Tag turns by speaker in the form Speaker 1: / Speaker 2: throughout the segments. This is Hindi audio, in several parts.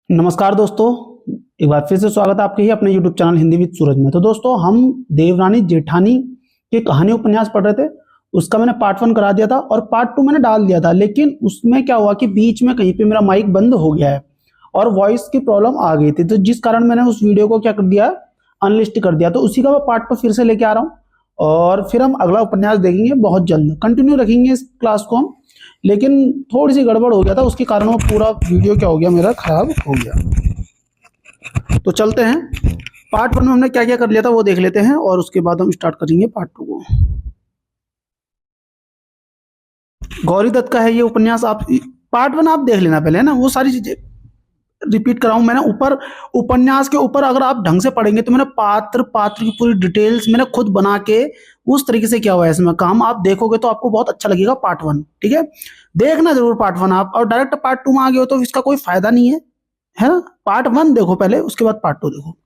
Speaker 1: नमस्कार दोस्तों, एक बार फिर से स्वागत है आपके ही अपने YouTube चैनल हिंदी विद सूरज में। तो दोस्तों, हम देवरानी जेठानी की कहानी उपन्यास पढ़ रहे थे। उसका मैंने पार्ट 1 करा दिया था और पार्ट 2 मैंने डाल दिया था, लेकिन उसमें क्या हुआ कि बीच में कहीं पे मेरा माइक बंद हो गया है और वॉइस की प्रॉब्लम आ गई थी, तो जिस कारण मैंने उस वीडियो को क्या कर दिया, अनलिस्ट कर दिया। तो उसी का मैं पार्ट 2 फिर से लेके आ रहा हूँ और फिर हम अगला उपन्यास देखेंगे। बहुत जल्द कंटिन्यू रखेंगे इस क्लास को हम, लेकिन थोड़ी सी गड़बड़ हो गया था, उसके कारण वो पूरा वीडियो क्या हो गया, मेरा खराब हो गया। तो चलते हैं, पार्ट 1 में हमने क्या क्या कर लिया था वो देख लेते हैं और उसके बाद हम स्टार्ट करेंगे पार्ट 2 को। गौरी दत्त का है ये उपन्यास। आप पार्ट 1 आप देख लेना पहले, है ना। वो सारी चीजें रिपीट कराऊं मैंने ऊपर, उपन्यास के ऊपर अगर आप ढंग से पढ़ेंगे तो मैंने पात्र की पूरी डिटेल्स मैंने खुद बना के उस तरीके से क्या हुआ है इसमें काम, आप देखोगे तो आपको बहुत अच्छा लगेगा पार्ट 1। ठीक है, देखना जरूर पार्ट 1 आप, और डायरेक्ट पार्ट 2 में आ गए हो तो इसका कोई फायदा नहीं है ना। पार्ट 1 देखो पहले, उसके बाद पार्ट 2 देखो।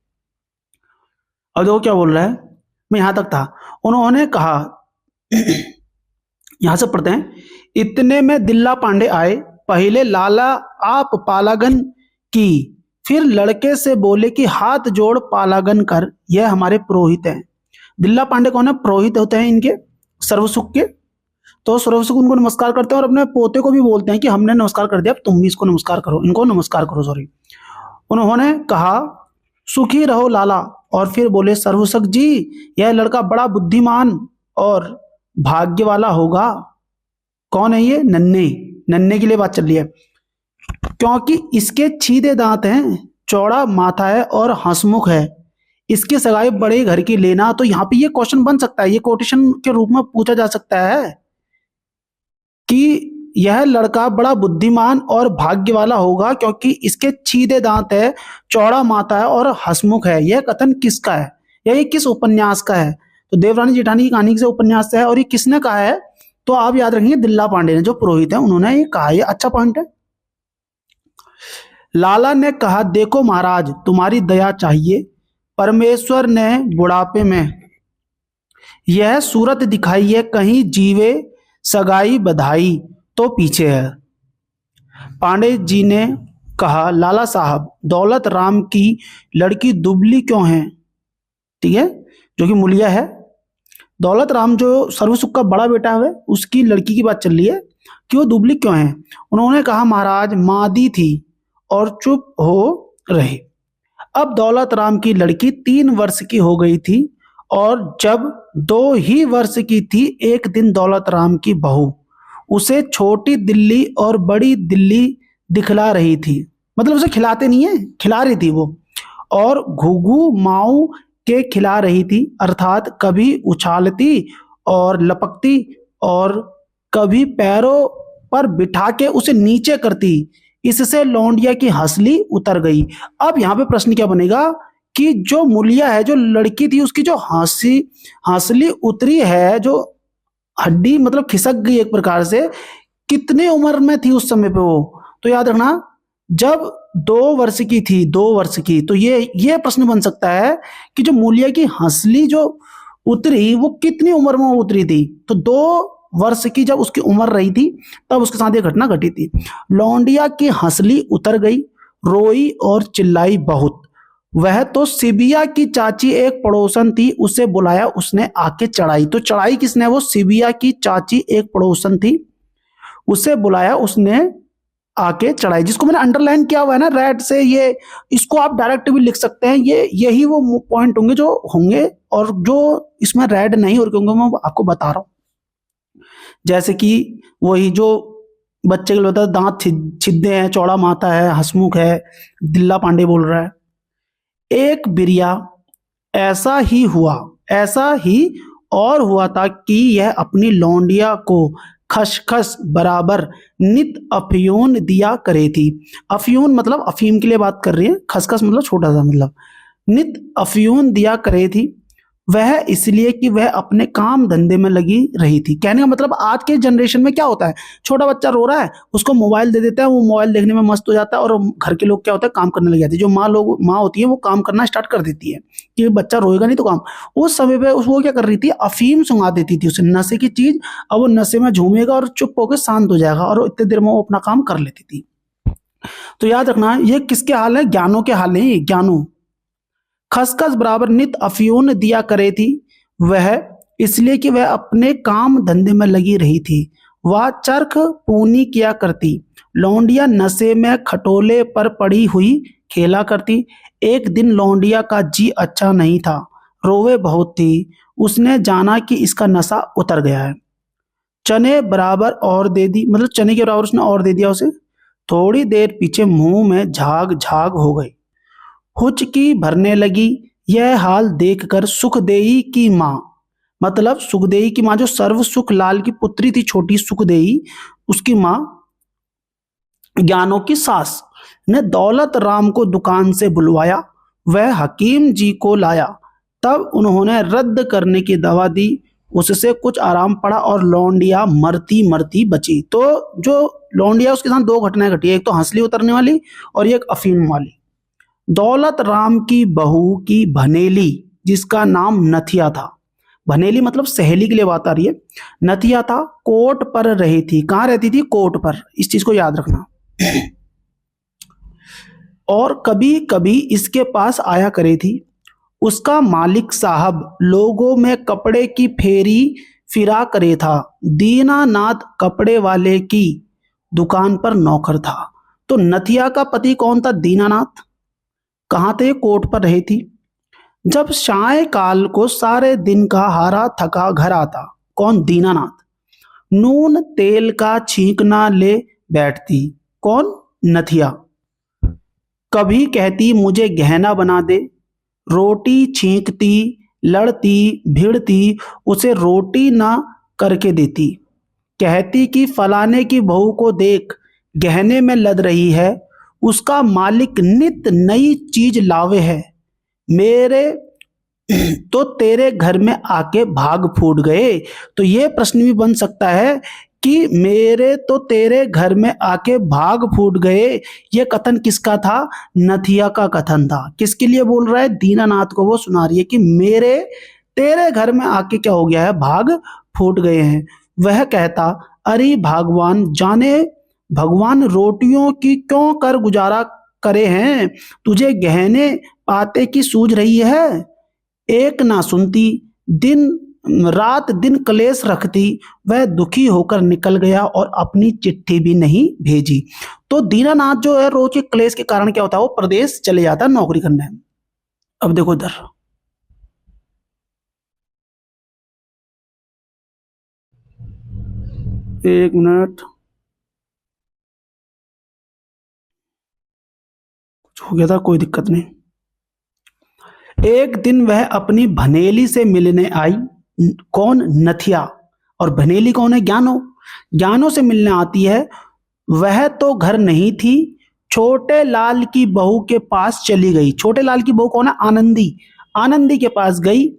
Speaker 1: अब देखो क्या बोल रहा है, मैं यहां तक था। उन्होंने कहा यहां से पढ़ते हैं। इतने में दिल्ला पांडे आए। पहले लाला आप पालागन की, फिर लड़के से बोले कि हाथ जोड़ पालागन कर, यह हमारे पुरोहित हैं। दिल्ला पांडे कौन है? पुरोहित होते हैं इनके, सर्वसुख के। तो सर्वसुख उनको नमस्कार करते हैं और अपने पोते को भी बोलते हैं कि हमने नमस्कार कर दिया, अब तुम भी इसको नमस्कार करो, इनको नमस्कार करो, सॉरी। उन्होंने कहा सुखी रहो लाला, और फिर बोले सर्वसुख जी, यह लड़का बड़ा बुद्धिमान और भाग्य वाला होगा। कौन है ये? नन्हे। नन्हे के लिए बात चल रही है, क्योंकि इसके सीधे दांत हैं, चौड़ा माथा है और हंसमुख है। इसकी सगाई बड़े घर की लेना। तो यहाँ पे ये क्वेश्चन बन सकता है, ये कोटेशन के रूप में पूछा जा सकता है कि यह लड़का बड़ा बुद्धिमान और भाग्य वाला होगा क्योंकि इसके सीधे दांत है, चौड़ा माथा है और हंसमुख है। यह कथन किसका है या ये किस उपन्यास का है? तो देवरानी जेठानी की कहानी से उपन्यास है। और ये किसने कहा है? तो आप याद रखेंगे दिल्ला पांडे ने, जो पुरोहित है, उन्होंने ये कहा। ये अच्छा पॉइंट है। लाला ने कहा देखो महाराज, तुम्हारी दया चाहिए। परमेश्वर ने बुढ़ापे में यह सूरत दिखाई है, कहीं जीवे सगाई बधाई तो पीछे है। पांडे जी ने कहा लाला साहब, दौलत राम की लड़की दुबली क्यों है? ठीक है, जो कि मुलिया है। दौलत राम जो सर्वसुख का बड़ा बेटा है, उसकी लड़की की बात चल रही है कि वो दुबली क्यों है। उन्होंने कहा महाराज, मादी थी और चुप हो रही। अब दौलत राम की लड़की 3 वर्ष की हो गई थी और जब 2 ही वर्ष की थी, एक दिन दौलत राम की बहू उसे छोटी दिल्ली और बड़ी दिल्ली दिखला रही थी। मतलब उसे खिलाते नहीं है, खिला रही थी वो, और घुघू माऊ के खिला रही थी, अर्थात कभी उछालती और लपकती और कभी पैरों पर बिठा के उसे नीचे करती। इससे लौंडिया की हंसली उतर गई। अब यहाँ पे प्रश्न क्या बनेगा कि जो मुलिया है, जो लड़की थी, उसकी जो हंसली उतरी है, जो हड्डी मतलब खिसक गई एक प्रकार से, कितने उम्र में थी उस समय पे वो? तो याद रखना, जब 2 वर्ष की थी, 2 वर्ष की। तो ये प्रश्न बन सकता है कि जो मुलिया की हंसली जो उतरी, वो कितनी उम्र में उतरी थी? तो 2 वर्ष की जब उसकी उम्र रही थी, तब उसके साथ ये घटना घटी थी। लौंडिया की हंसली उतर गई, रोई और चिल्लाई बहुत। वह तो सिबिया की चाची एक पड़ोसन थी, उसे बुलाया, उसने आके चढ़ाई। तो चढ़ाई किसने? वो सिबिया की चाची एक पड़ोसन थी, उसे बुलाया, उसने आके चढ़ाई। जिसको मैंने अंडरलाइन किया हुआ है ना रेड से, ये इसको आप डायरेक्ट भी लिख सकते हैं। यही वो पॉइंट होंगे जो होंगे, और जो इसमें रेड नहीं और क्योंकि मैं आपको बता रहा हूं। जैसे कि वही जो बच्चे के लिए होता है, दांत छिद्दे हैं, चौड़ा माथा है, हंसमुख है, दिल्ला पांडे बोल रहा है। एक बिरिया ऐसा ही और हुआ था कि यह अपनी लौंडिया को खसखस बराबर नित अफ्यून दिया करे थी। अफ्यून मतलब अफीम के लिए बात कर रही है, खसखस मतलब छोटा सा, मतलब नित अफ्यून दिया करे थी। वह इसलिए कि वह अपने काम धंधे में लगी रही थी। कहने का मतलब आज के जनरेशन में क्या होता है, छोटा बच्चा रो रहा है, उसको मोबाइल दे देता है, वो मोबाइल देखने में मस्त हो जाता है, और घर के लोग क्या होता है, काम करने लग जाते हैं। जो माँ होती है वो काम करना स्टार्ट कर देती है कि बच्चा रोएगा नहीं तो काम। उस समय पे वो क्या कर रही थी, अफीम सुंघा देती थी उसे, नशे की चीज। अब वो नशे में झूमेगा और चुप होकर शांत हो जाएगा, और इतने देर में वो अपना काम कर लेती थी। तो याद रखना ये किसके हाल है, ज्ञानों के हाल है, ज्ञानों। खसखस बराबर नित अफ्यून दिया करे थी वह, इसलिए कि वह अपने काम धंधे में लगी रही थी। वह चरख पूनी किया करती, लौंडिया नशे में खटोले पर पड़ी हुई खेला करती। एक दिन लौंडिया का जी अच्छा नहीं था, रोवे बहुत थी। उसने जाना कि इसका नशा उतर गया है, चने बराबर और दे दी, मतलब चने के बराबर उसने और दे दिया उसे। थोड़ी देर पीछे मुंह में झाग झाग हो गई, हुचकी भरने लगी। यह हाल देखकर सुखदेई की माँ, मतलब सुखदेई की माँ जो सर्व सुख लाल की पुत्री थी, छोटी सुखदेई, उसकी माँ ज्ञानों की सास ने दौलत राम को दुकान से बुलवाया। वह हकीम जी को लाया, तब उन्होंने रद्द करने की दवा दी। उससे कुछ आराम पड़ा और लौंडिया मरती मरती बची। तो जो लौंडिया, उसके साथ दो घटनाएं घटी, एक तो हंसली उतरने वाली और एक अफीम वाली। दौलत राम की बहू की भनेली, जिसका नाम नथिया था, भनेली मतलब सहेली के लिए बात आ रही है, नथिया था, कोर्ट पर रही थी। कहाँ रहती थी, कोर्ट पर, इस चीज को याद रखना। और कभी कभी इसके पास आया करे थी। उसका मालिक साहब लोगों में कपड़े की फेरी फिरा करे था। दीनानाथ कपड़े वाले की दुकान पर नौकर था। तो नथिया का पति कौन था, दीनानाथ। कहाँ थे, कोर्ट पर रही थी। जब साय काल को सारे दिन का हारा थका घर आता, कौन, दीनानाथ, नून तेल का छींकना ले बैठती, कौन, नथिया। कभी कहती मुझे गहना बना दे, रोटी छींकती, लड़ती भिड़ती, उसे रोटी ना करके देती। कहती कि फलाने की बहू को देख, गहने में लद रही है, उसका मालिक नित नई चीज लावे है, मेरे तो तेरे घर में आके भाग फूट गए। तो ये प्रश्न भी बन सकता है कि मेरे तो तेरे घर में आके भाग फूट गए, ये कथन किसका था, नथिया का कथन था। किसके लिए बोल रहा है, दीनानाथ को वो सुना रही है कि मेरे तेरे घर में आके क्या हो गया है, भाग फूट गए हैं। वह कहता, अरे भगवान जाने, भगवान रोटियों की क्यों कर गुजारा करे हैं, तुझे गहने पाते की सूझ रही है। एक ना सुनती, दिन रात दिन क्लेश रखती। वह दुखी होकर निकल गया और अपनी चिट्ठी भी नहीं भेजी। तो दीनानाथ जो है रोज के क्लेश के कारण क्या होता है, वो प्रदेश चले जाता है नौकरी करने। अब देखो इधर, एक मिनट, कुछ हो गया था, कोई दिक्कत नहीं। एक दिन वह अपनी भनेली से मिलने आई, कौन, नथिया। और भनेली कौन है, ज्ञानो। ज्ञानो से मिलने आती है। वह तो घर नहीं थी, छोटे लाल की बहू के पास चली गई। छोटे लाल की बहू कौन है, आनंदी। आनंदी के पास गई।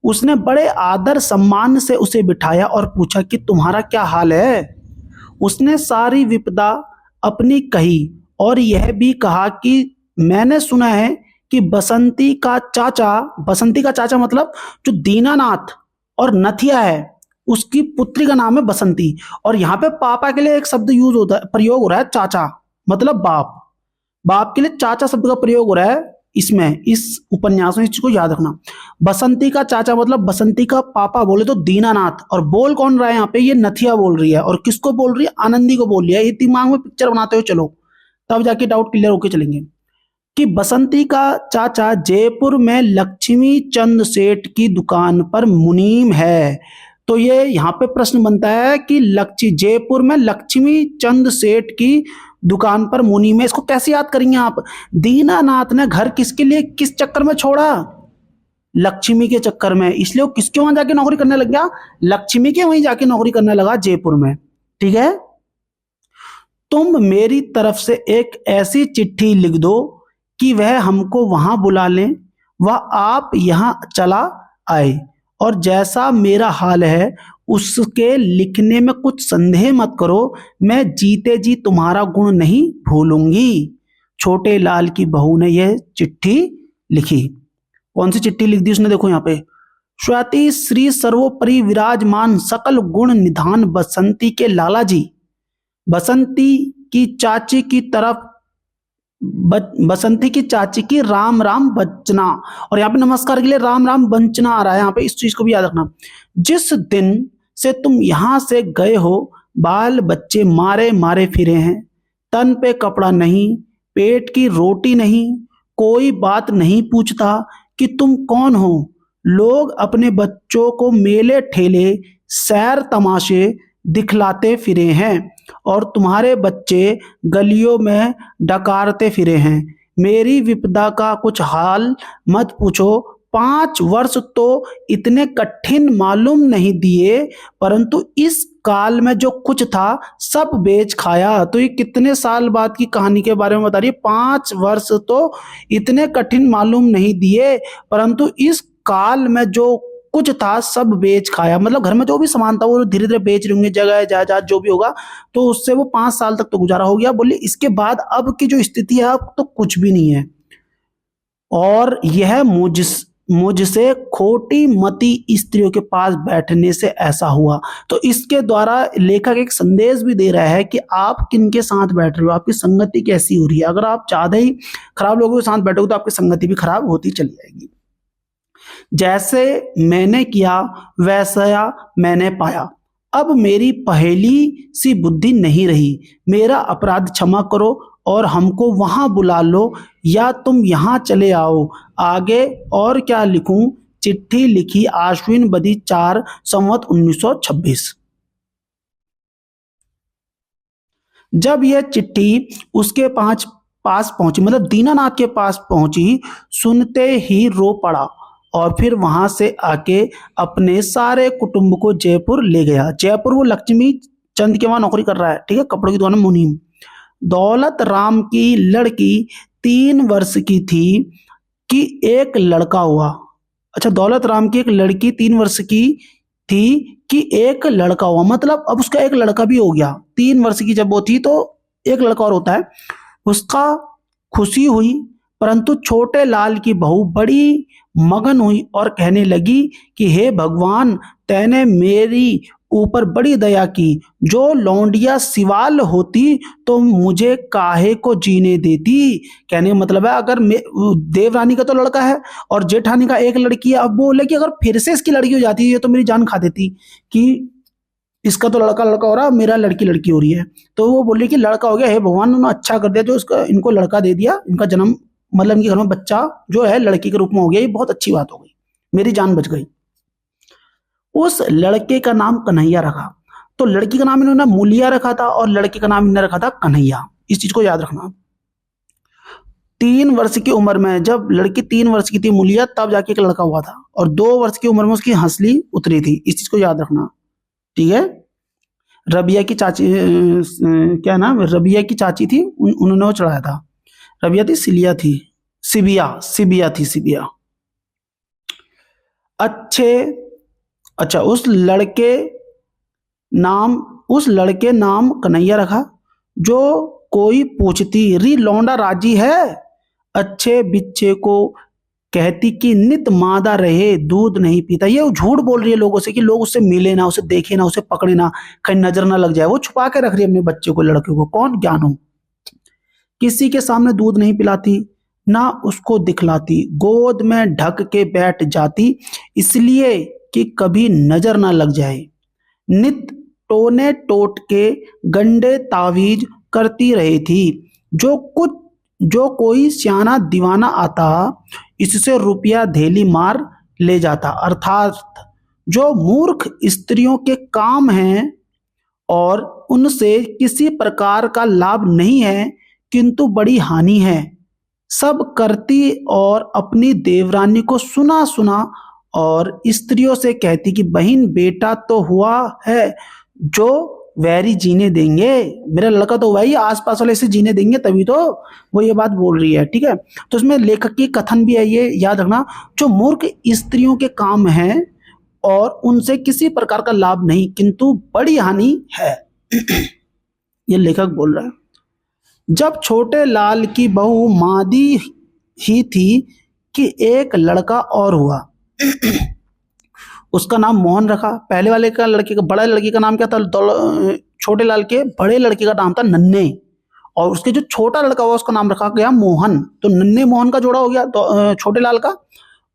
Speaker 1: उसने बड़े आदर सम्मान से उसे बिठाया और पूछा कि तुम्हारा क्या हाल है। उसने सारी विपदा अपनी कही और यह भी कहा कि मैंने सुना है कि बसंती का चाचा, बसंती का चाचा मतलब जो दीनानाथ और नथिया है, उसकी पुत्री का नाम है बसंती। और यहाँ पे पापा के लिए एक शब्द यूज होता है, प्रयोग हो रहा है, चाचा मतलब बाप। बाप के लिए चाचा शब्द का प्रयोग हो रहा है इसमें, इस उपन्यास में। इस चीज को याद रखना, बसंती का चाचा मतलब बसंती का पापा बोले तो दीनानाथ। और बोल कौन रहा है यहाँ पे, ये नथिया बोल रही है। और किसको बोल रही है, आनंदी को बोल रही है। ये दिमाग में पिक्चर बनाते हुए चलो, तब जाके डाउट क्लियर होके चलेंगे। कि बसंती का चाचा जयपुर में लक्ष्मी चंद सेठ की दुकान पर मुनीम है। तो ये यहाँ पे प्रश्न बनता है कि जयपुर में लक्ष्मी चंद सेठ की दुकान पर मुनीम है। इसको कैसे याद करेंगे आप, दीनानाथ ने घर किसके लिए, किस चक्कर में छोड़ा, लक्ष्मी के चक्कर में। इसलिए वो किसके वहां जाके नौकरी करने लग गया, लक्ष्मी के वहीं जाके नौकरी करने लगा जयपुर में। ठीक है, तुम मेरी तरफ से एक ऐसी चिट्ठी लिख दो कि वह हमको वहां बुला लें, वह आप यहां चला आए। और जैसा मेरा हाल है उसके लिखने में कुछ संदेह मत करो, मैं जीते जी तुम्हारा गुण नहीं भूलूंगी। छोटे लाल की बहू ने यह चिट्ठी लिखी। कौन सी चिट्ठी लिख दी उसने, देखो यहाँ पे, स्वाति श्री सर्वोपरि विराजमान सकल गुण निधान बसंती के लाला जी, बसंती की चाची की तरफ बसंती की चाची की राम राम बचना। और यहाँ पे नमस्कार के लिए राम राम बंचना आ रहा है, यहाँ पे इस चीज को भी याद रखना। जिस दिन से तुम यहां से गए हो बाल बच्चे मारे मारे फिरे हैं, तन पे कपड़ा नहीं, पेट की रोटी नहीं, कोई बात नहीं पूछता कि तुम कौन हो। लोग अपने बच्चों को मेले ठेले सैर तमाशे दिखलाते फिरे हैं और तुम्हारे बच्चे गलियों में डकारते फिरे हैं। मेरी विपदा का कुछ हाल मत पूछो। 5 वर्ष तो इतने कठिन मालूम नहीं दिए, परंतु इस काल में जो कुछ था सब बेच खाया। तो ये कितने साल बाद की कहानी के बारे में बता रही है। 5 वर्ष तो इतने कठिन मालूम नहीं दिए, परंतु इस काल में जो कुछ था सब बेच खाया। मतलब घर में जो भी सामान था वो धीरे धीरे बेच रहे होंगे, जगह जायदाद जो भी होगा, तो उससे वो 5 साल तक तो गुजारा हो गया। बोले इसके बाद अब की जो स्थिति है अब तो कुछ भी नहीं है, और यह मुझसे खोटी मती स्त्रियों के पास बैठने से ऐसा हुआ। तो इसके द्वारा लेखक एक संदेश भी दे रहा है कि आप किनके साथ बैठ रहे हो, आपकी संगति कैसी हो रही है। अगर आप ज्यादा ही खराब लोगों के साथ बैठोगे तो आपकी संगति भी खराब होती चली जाएगी। जैसे मैंने किया वैसा मैंने पाया, अब मेरी पहली सी बुद्धि नहीं रही। मेरा अपराध क्षमा करो और हमको वहां बुला लो, या तुम यहां चले आओ। आगे और क्या लिखूं। चिट्ठी लिखी आश्विन बदी 4 संवत 1926। जब यह चिट्ठी उसके पास पहुंची, मतलब दीनानाथ के पास पहुंची, सुनते ही रो पड़ा और फिर वहां से आके अपने सारे कुटुंब को जयपुर ले गया। जयपुर वो लक्ष्मी चंद के वहां नौकरी कर रहा है, ठीक है, कपड़ों की दुकान में मुनीम। दौलत राम की लड़की 3 वर्ष की थी कि एक लड़का हुआ। अच्छा, दौलत राम की एक लड़की 3 वर्ष की थी कि एक लड़का हुआ, मतलब अब उसका एक लड़का भी हो गया। 3 वर्ष की जब वो थी तो एक लड़का और होता है। उसका खुशी हुई, परंतु छोटे लाल की बहू बड़ी मगन हुई और कहने लगी कि हे भगवान, तैने मेरी ऊपर बड़ी दया की। जो लौंडिया सिवाल होती तो मुझे काहे को जीने देती। कहने का मतलब है, अगर देवरानी का तो लड़का है और जेठानी का एक लड़की है, अब बोले कि अगर फिर से इसकी लड़की हो जाती है तो मेरी जान खा देती, कि इसका तो लड़का लड़का हो रहा, मेरा लड़की लड़की हो रही है। तो वो बोले कि लड़का हो गया, हे भगवान उन्होंने अच्छा कर दिया जो इसका इनको लड़का दे दिया, इनका जन्म मतलब इनके घर में बच्चा जो है लड़की के रूप में हो गया, ये बहुत अच्छी बात हो गई, मेरी जान बच गई। उस लड़के का नाम कन्हैया रखा। तो लड़की का नाम इन्होंने मूलिया रखा था और लड़के का नाम इन्होंने रखा था कन्हैया। इस चीज को याद रखना। 3 वर्ष की उम्र में, जब लड़की 3 वर्ष की थी मूलिया, तब जाके एक लड़का हुआ था, और 2 वर्ष की उम्र में उसकी हंसली उतरी थी। इस चीज को याद रखना, ठीक है। रबिया की चाची, क्या नाम, रबिया की चाची थी, उन्होंने वो चढ़ाया था। रबिया थी, सिलिया थी, सिबिया थी, सिबिया। अच्छा, उस लड़के नाम कन्हैया रखा। जो कोई पूछती, री लौंडा राजी है। अच्छे बिच्चे को कहती कि नित मादा रहे, दूध नहीं पीता। ये झूठ बोल रही है लोगों से कि लोग उससे मिले ना, उसे देखे ना, उसे पकड़े ना, कहीं नजर ना लग जाए। वो छुपा के रख रही है अपने बच्चे को, लड़के को, कौन ज्ञान हो। किसी के सामने दूध नहीं पिलाती, ना उसको दिखलाती, गोद में ढक के बैठ जाती, इसलिए कि कभी नजर ना लग जाए। नित टोने टोट के गंडे तावीज करती रही थी। जो कोई सियाना दीवाना आता, इससे रुपया धेली मार ले जाता। अर्थात जो मूर्ख स्त्रियों के काम हैं और उनसे किसी प्रकार का लाभ नहीं है, किंतु बड़ी हानि है, सब करती और अपनी देवरानी को सुना सुना और स्त्रियों से कहती कि बहन बेटा तो हुआ है जो वैरी जीने देंगे, मेरा लड़का तो हुआ ही, आसपास वाले इसे जीने देंगे, तभी तो वो ये बात बोल रही है, ठीक है। तो इसमें लेखक की कथन भी है, ये याद रखना, जो मूर्ख स्त्रियों के काम है और उनसे किसी प्रकार का लाभ नहीं, किंतु बड़ी हानि है। ये लेखक बोल रहा है। जब छोटे लाल की बहू मादी ही थी कि एक लड़का और हुआ। उसका नाम मोहन रखा। पहले वाले का लड़के का, बड़ा लड़के का नाम क्या था, छोटे लाल के बड़े लड़के का नाम था नन्हे, और उसके जो छोटा लड़का हुआ उसका नाम रखा गया मोहन। तो नन्हे मोहन का जोड़ा हो गया छोटे लाल का।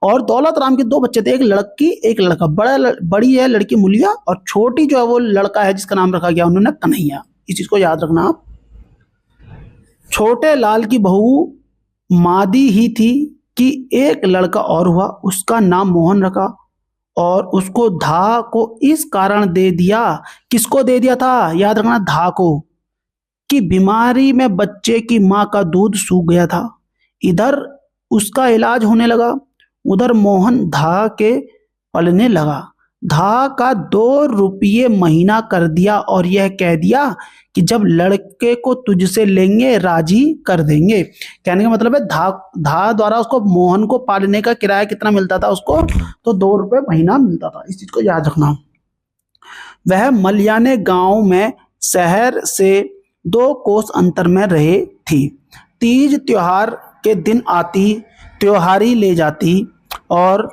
Speaker 1: और दौलत राम के दो बच्चे थे, एक लड़की एक लड़का। बड़ी है लड़की मुलिया और छोटी जो है वो लड़का है जिसका नाम रखा गया उन्होंने कन्हैया। इस चीज को याद रखना आप। छोटे लाल की बहू मादी ही थी कि एक लड़का और हुआ, उसका नाम मोहन रखा और उसको धा को इस कारण दे दिया। किसको दे दिया था, याद रखना, धा को, कि बीमारी में बच्चे की मां का दूध सूख गया था। इधर उसका इलाज होने लगा, उधर मोहन धा के पलने लगा। धा का 2 रुपये महीना कर दिया और यह कह दिया कि जब लड़के को तुझसे लेंगे राजी कर देंगे। कहने का मतलब है धा द्वारा उसको मोहन को पालने का किराया कितना मिलता था उसको, तो 2 रुपये महीना मिलता था। इस चीज को याद रखना। वह मलियाने गांव में शहर से 2 कोस अंतर में रहे थी। तीज त्योहार के दिन आती, त्योहारी ले जाती और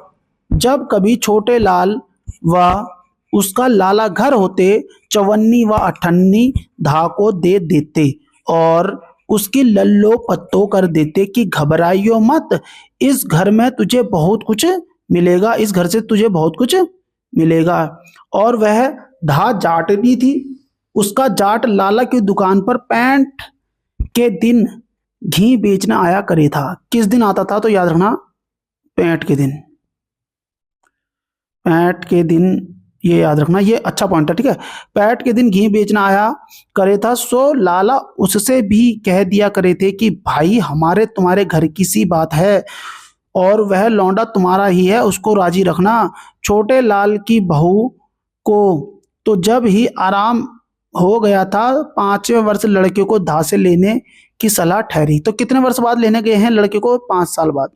Speaker 1: जब कभी छोटे लाल व उसका लाला घर होते, चवन्नी व अठन्नी धा को दे देते और उसकी लल्लो पत्तो कर देते कि घबराइयो मत, इस घर में तुझे बहुत कुछ मिलेगा, इस घर से तुझे बहुत कुछ मिलेगा। और वह धा जाटनी थी, उसका जाट लाला की दुकान पर पैंट के दिन घी बेचने आया करे था। किस दिन आता था, तो याद रखना, पैंट के दिन। पैंट के दिन, ये याद रखना, ये अच्छा पॉइंट है, ठीक है। पैंट के दिन घी बेचना आया करे था। सो लाला उससे भी कह दिया करे थे कि भाई हमारे तुम्हारे घर की सी बात है और वह लौंडा तुम्हारा ही है, उसको राजी रखना। छोटे लाल की बहू को तो जब ही आराम हो गया था, 5वें वर्ष लड़के को धा से लेने की सलाह ठहरी। तो कितने वर्ष बाद लेने गए हैं लड़के को, 5 साल बाद।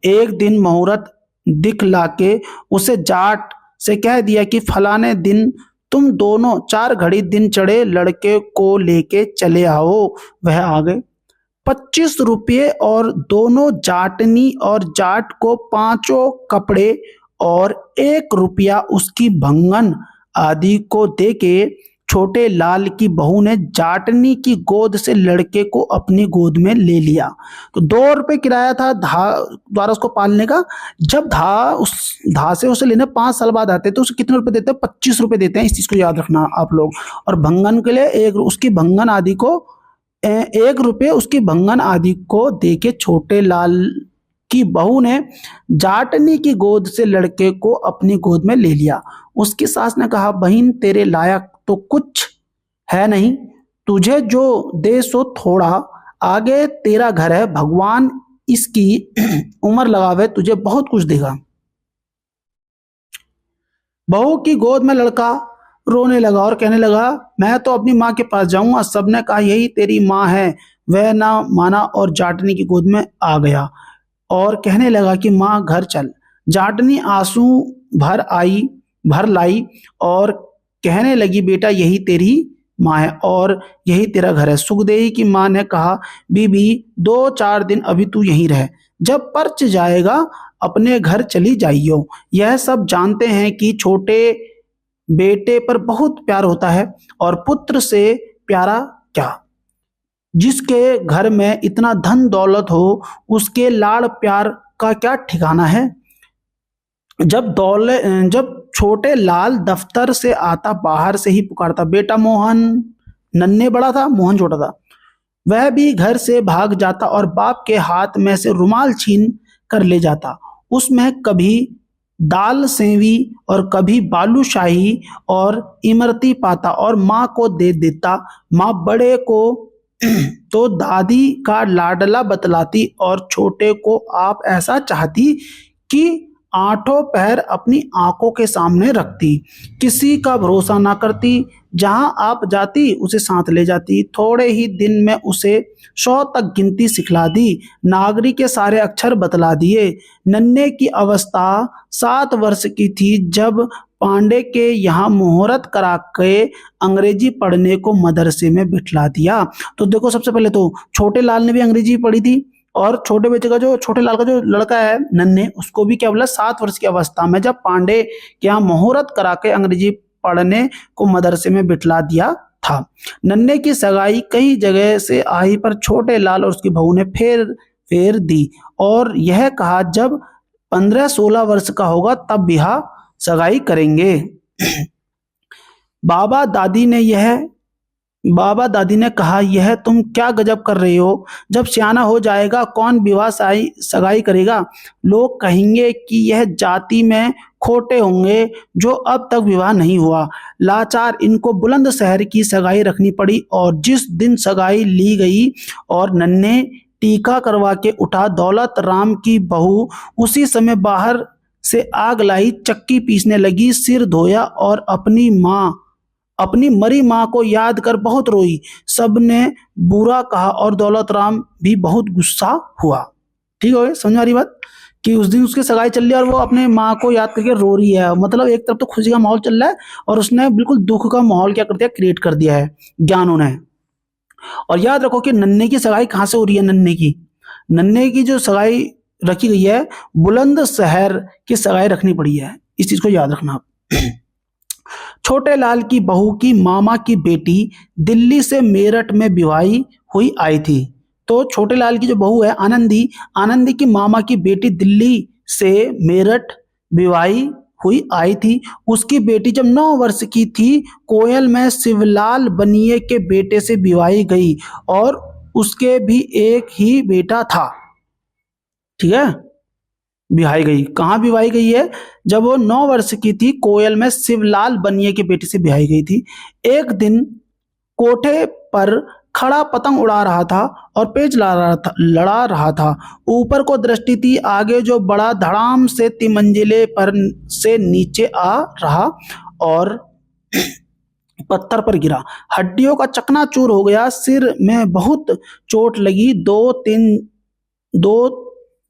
Speaker 1: एक दिन मुहूर्त दिखला के उसे जाट से कह दिया कि फलाने दिन तुम दोनों 4 घड़ी दिन चढ़े लड़के को लेके चले आओ। वह आ गए। 25 रुपये और दोनों जाटनी और जाट को 5 कपड़े और 1 रुपया उसकी भंगन आदि को देके छोटे लाल की बहू ने जाटनी की गोद से लड़के को अपनी गोद में ले लिया। तो 2 रुपये किराया था धा द्वारा उसको पालने का। जब धा से उसे लेने 5 साल बाद आते तो उसे कितने रुपए देते हैं, 25 रुपये देते हैं। इस चीज को याद रखना आप लोग। और भंगन के लिए उसकी भंगन आदि को 1 रुपये उसकी भंगन आदि को देके छोटे लाल की बहू ने जाटनी की गोद से लड़के को अपनी गोद में ले लिया। उसकी सास ने कहा, बहन तेरे लायक तो कुछ है नहीं, तुझे जो दे सो थोड़ा, आगे तेरा घर है, भगवान इसकी उम्र लगावे, तुझे बहुत कुछ देगा। बहू की गोद में लड़का रोने लगा और कहने लगा, मैं तो अपनी माँ के पास जाऊंगा। सबने कहा यही तेरी माँ है। वह ना माना और जाटनी की गोद में आ गया और कहने लगा कि माँ घर चल। जाटनी आंसू भर लाई और कहने लगी, बेटा यही तेरी माँ है और यही तेरा घर है। सुखदेही की माँ ने कहा, बीबी 2-4 दिन अभी तू यहीं रह, जब परच जाएगा अपने घर चली जाइयो। यह सब जानते हैं कि छोटे बेटे पर बहुत प्यार होता है और पुत्र से प्यारा क्या। जिसके घर में इतना धन दौलत हो उसके लाड़ प्यार का क्या ठिकाना है। जब छोटे लाल दफ्तर से आता बाहर से ही पुकारता, बेटा मोहन। नन्हे बड़ा था, मोहन छोटा था। वह भी घर से भाग जाता और बाप के हाथ में से रुमाल छीन कर ले जाता। उसमें कभी दाल सेवी और कभी बालूशाही और इमरती पाता और माँ को दे देता। माँ बड़े को तो दादी का लाडला बतलाती और छोटे को आप ऐसा चाहती कि 8 पहर अपनी आंखों के सामने रखती, किसी का भरोसा ना करती, जहां आप जाती उसे साथ ले जाती। थोड़े ही दिन में उसे 100 तक गिनती सिखला दी, नागरी के सारे अक्षर बतला दिए। नन्हे की अवस्था 7 वर्ष की थी जब पांडे के यहाँ मुहूर्त करा के अंग्रेजी पढ़ने को मदरसे में बिठला दिया। तो देखो, सबसे पहले तो छोटे लाल ने भी अंग्रेजी पढ़ी थी और छोटे लाल का जो लड़का है नन्हे, उसको भी क्या बोला, 7 वर्ष की अवस्था में जब पांडे के यहाँ मुहूर्त करा के अंग्रेजी पढ़ने को मदरसे में बिठला दिया था। नन्हे की सगाई कई जगह से आई, पर छोटे लाल और उसकी बहू ने फेर फेर दी और यह कहा जब 15-16 वर्ष का होगा तब ब्याह सगाई करेंगे। बाबा दादी ने यह बाबा दादी ने कहा, यह तुम क्या गजब कर रहे हो? जब सियाना हो जाएगा कौन विवाह सगाई करेगा? लोग कहेंगे कि यह जाति में खोटे होंगे जो अब तक विवाह नहीं हुआ। लाचार इनको बुलंदशहर की सगाई रखनी पड़ी और जिस दिन सगाई ली गई और नन्हे टीका करवा के उठा, दौलत राम की बहू उसी समय बाहर से आग लाई, चक्की पीसने लगी, सिर धोया और अपनी मरी माँ को याद कर बहुत रोई। सबने बुरा कहा और दौलत राम भी बहुत गुस्सा हुआ। ठीक है, समझ आ रही बात कि उस दिन उसकी सगाई चल रही है और वो अपने माँ को याद करके रो रही है। मतलब एक तरफ तो खुशी का माहौल चल रहा है और उसने बिल्कुल दुख का माहौल क्या कर दिया, क्रिएट कर दिया है ज्ञानों ने। और याद रखो कि नन्हे की सगाई कहाँ से हो रही है? नन्हे की जो सगाई रखी गई है, बुलंदशहर की सगाई रखनी पड़ी है। इस चीज को याद रखना आप। छोटे लाल की बहू की मामा की बेटी दिल्ली से मेरठ में विवाही हुई आई थी। तो छोटे लाल की जो बहू है आनंदी की मामा की बेटी दिल्ली से मेरठ विवाही हुई आई थी। उसकी बेटी जब 9 वर्ष की थी, कोयल में शिवलाल बनिए के बेटे से विवाही गई और उसके भी एक ही बेटा था। ठीक है, विवाही गई। कहाँ विवाही गई है? जब वो 9 वर्ष की थी, कोयल में शिवलाल बनिए के बेटे से विवाही गई थी। एक दिन कोठे पर खड़ा पतंग उड़ा रहा था और पेच लड़ा रहा था। ऊपर को दृष्टि थी, आगे जो बड़ा धड़ाम से 3 मंजिले पर से नीचे आ रहा और पत्थर पर गिरा। हड्डियों का चकनाचूर हो गया, सिर में बहुत चोट लगी। 2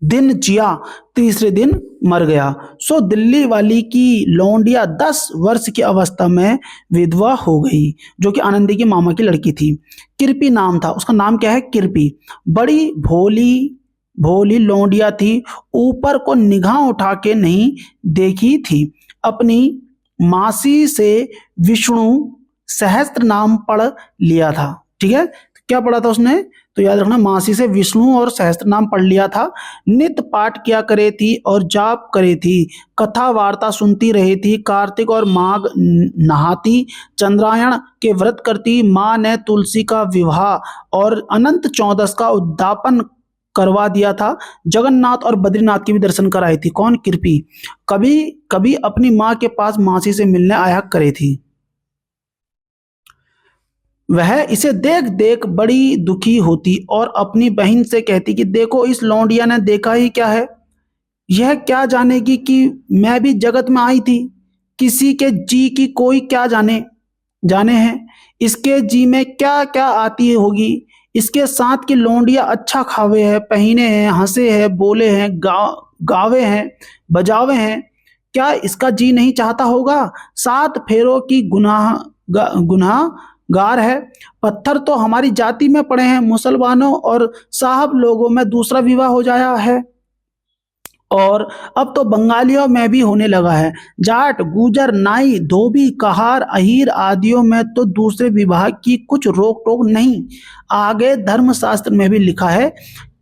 Speaker 1: दिन जिया, तीसरे दिन मर गया। सो दिल्ली वाली की लौंडिया 10 वर्ष की अवस्था में विधवा हो गई, जो कि आनंदी की मामा की लड़की थी। किरपी नाम था उसका। नाम क्या है? किरपी। बड़ी भोली लौंडिया थी, ऊपर को निगाह उठा के नहीं देखी थी। अपनी मासी से विष्णु सहस्त्र नाम पढ़ लिया था। ठीक है, क्या पढ़ा था उसने? तो याद रखना, मासी से विष्णु और सहस्त्र नाम पढ़ लिया था। नित्य पाठ किया करे थी और जाप करे थी। कथा वार्ता सुनती रही थी। कार्तिक और माघ नहाती, चंद्रायण के व्रत करती। माँ ने तुलसी का विवाह और अनंत चौदस का उद्यापन करवा दिया था। जगन्नाथ और बद्रीनाथ के भी दर्शन कराई थी। कौन? कृपी। कभी कभी अपनी माँ के पास मासी से मिलने आया करे थी। वह इसे देख देख बड़ी दुखी होती और अपनी बहन से कहती कि देखो, इस लौंडिया ने देखा ही क्या है। यह क्या जानेगी कि मैं भी जगत में आई थी। किसी के जी की कोई क्या जाने हैं। इसके जी में क्या क्या आती होगी। इसके साथ की लौंडिया अच्छा खावे है, पहने हैं, हंसे हैं, बोले हैं, गावे हैं, बजावे हैं। क्या इसका जी नहीं चाहता होगा? 7 फेरों की गुनाहगार है। पत्थर तो हमारी जाति में पड़े हैं। मुसलमानों और साहब लोगों में दूसरा विवाह हो जाया है और अब तो बंगालियों में भी होने लगा है। जाट, गुजर, नाई, धोबी, कहार, अहीर आदियों में तो दूसरे विवाह की कुछ रोक टोक नहीं। आगे धर्मशास्त्र में भी लिखा है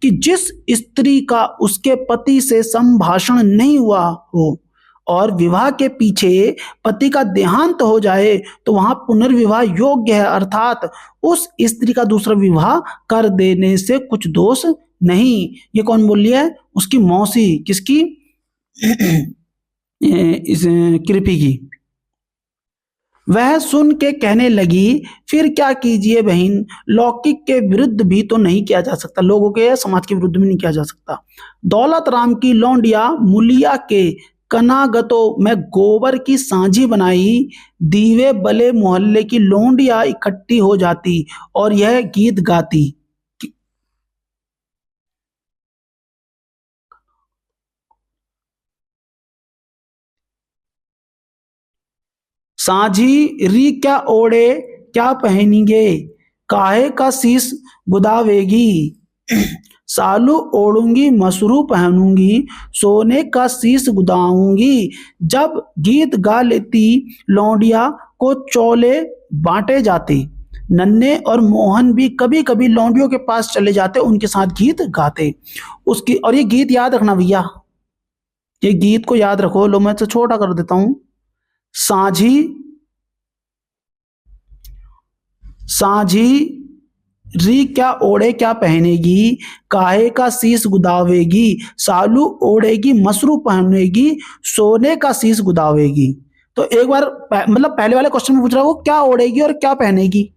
Speaker 1: कि जिस स्त्री का उसके पति से संभाषण नहीं हुआ हो और विवाह के पीछे पति का देहांत हो जाए तो वहां पुनर्विवाह योग्य है, अर्थात उस स्त्री का दूसरा विवाह कर देने से कुछ दोष नहीं। ये कौन बोल रही है? उसकी मौसी। किसकी? इस कृपी की। वह सुन के कहने लगी, फिर क्या कीजिए बहन, लौकिक के विरुद्ध भी तो नहीं किया जा सकता, लोगों के समाज के विरुद्ध भी नहीं किया जा सकता। दौलत राम की लौंडिया मुलिया के कनागतों में गोबर की सांझी बनाई। दीवे बले मोहल्ले की लौंडिया इकट्ठी हो जाती और यह गीत गाती। सांझी री क्या ओढ़े क्या पहनेंगे, काहे का शीश गुदावेगी। सालू ओढ़ूंगी मसरू पहनूंगी, सोने का शीश गुदाऊंगी। जब गीत गा लेती लौंडिया को चौले बांटे जाते। नन्हे और मोहन भी कभी कभी लौंडियों के पास चले जाते, उनके साथ गीत गाते। उसकी, और ये गीत याद रखना भैया, ये गीत को याद रखो। लो मैं तो छोटा कर देता हूं। साझी साझी री क्या ओढ़े क्या पहनेगी, काहे का शीश गुदावेगी, सालू ओढ़ेगी मसरू पहनेगी, सोने का शीश गुदावेगी। तो एक बार मतलब पहले वाले क्वेश्चन में पूछ रहा है वो क्या ओढ़ेगी और क्या पहनेगी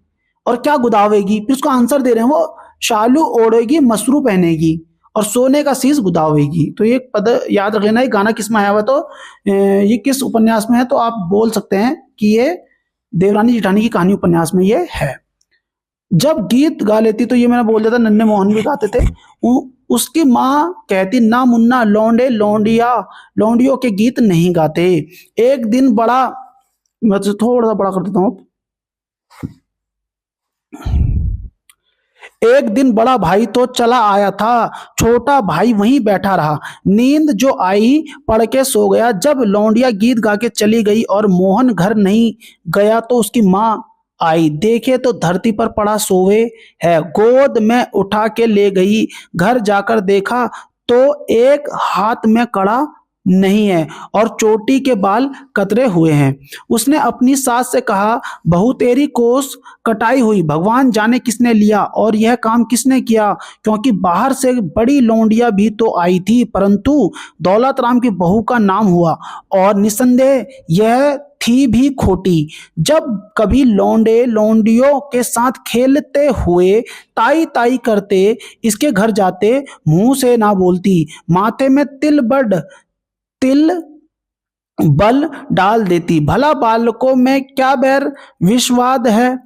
Speaker 1: और क्या गुदावेगी, फिर उसका आंसर दे रहे हैं वो शालू ओढ़ेगी मसरू पहनेगी और सोने का शीश गुदावेगी। तो ये पद याद रख लेना। ये गाना किस में आया हुआ, तो ये किस उपन्यास में है, तो आप बोल सकते हैं कि ये देवरानी जेठानी की कहानी उपन्यास में ये है। जब गीत गा लेती तो ये मैंने बोल दिया था, नन्हे मोहन भी गाते थे। उसकी माँ कहती, ना मुन्ना, लौंडे लौंडिया लौंडियों के गीत नहीं गाते। एक दिन बड़ा, मैं तो थोड़ा सा बड़ा कर देता हूं। एक दिन बड़ा भाई तो चला आया था, छोटा भाई वहीं बैठा रहा। नींद जो आई पड़ के सो गया। जब लौंडिया गीत गा के चली गई और मोहन घर नहीं गया तो उसकी माँ आई, देखे तो धरती पर पड़ा सोए है। गोद में उठा के ले गई, घर जाकर देखा तो एक हाथ में कड़ा नहीं है और चोटी के बाल कतरे हुए हैं। उसने अपनी सास से कहा, बहू तेरी कोस कटाई हुई, भगवान जाने किसने लिया और यह काम किसने किया, क्योंकि बाहर से बड़ी लौंडिया भी तो आई थी, परंतु दौलत राम की बहू का नाम हुआ और निसंदेह यह थी भी खोटी। जब कभी लौंडे लौंडियों के साथ खेलते हुए ताई ताई करते, इसके घर जाते, मुंह से ना बोलती, माथे में तिल बल डाल देती। भला बालकों में क्या बैर विश्वाद है,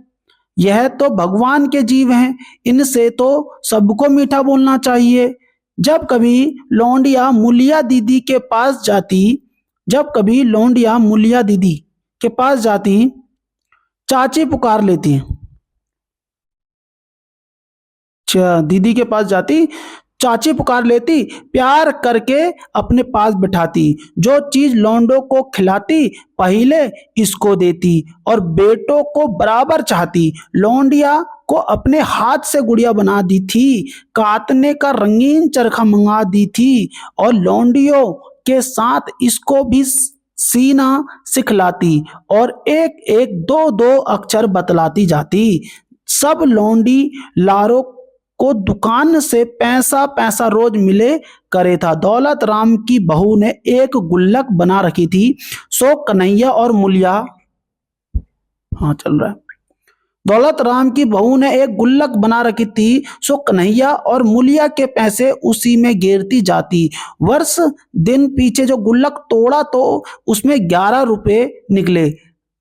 Speaker 1: यह तो भगवान के जीव हैं, इनसे तो सबको मीठा बोलना चाहिए। जब कभी लौंडिया मुलिया दीदी के पास जाती, चाची पुकार लेती, दीदी के पास जाती, चाची पुकार लेती, प्यार करके अपने पास बिठाती। जो चीज लौंडों को खिलाती पहले इसको देती और बेटों को बराबर चाहती। लौंडिया को अपने हाथ से गुड़िया बना दी थी, काटने का रंगीन चरखा मंगा दी थी और लौंडियों के साथ इसको भी सीना सिखलाती और एक एक दो दो अक्षर बतलाती जाती। सब लौंडी लारों को दुकान से पैसा पैसा रोज मिले करे था। दौलत राम की बहू ने एक गुल्लक बना रखी थी, सो कन्हैया और मुलिया, हाँ चल रहा है। दौलत राम की बहू ने एक गुल्लक बना रखी थी, सो कन्हैया और मुलिया के पैसे उसी में गिरती जाती। वर्ष दिन पीछे जो गुल्लक तोड़ा तो उसमें 11 रुपए निकले,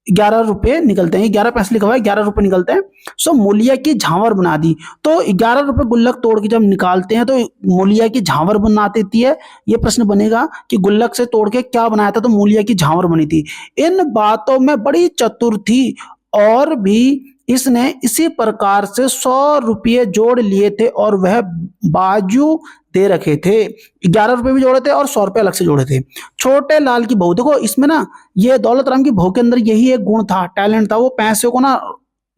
Speaker 1: 11 रुपए निकलते हैं, 11 पैसे लिखा हुआ है, 11 रुपए निकलते हैं। सो मूलिया की झांवर बना दी। तो 11 रुपए गुल्लक तोड़ के जब निकालते हैं तो मूलिया की झांवर बना देती है। ये प्रश्न बनेगा कि गुल्लक से तोड़ के क्या बनाया था, तो मूलिया की झांवर बनी थी। इन बातों में बड़ी चतुर थी और भी इसने इसी प्रकार से 100 रुपये जोड़ लिए थे और वह बाजू दे रखे थे। 11 रुपए भी जोड़े थे और 100 रुपए अलग से जोड़े थे। छोटे लाल की बहू, देखो इसमें ना ये दौलत राम की बहू के अंदर यही एक गुण था, टैलेंट था, वो पैसे को ना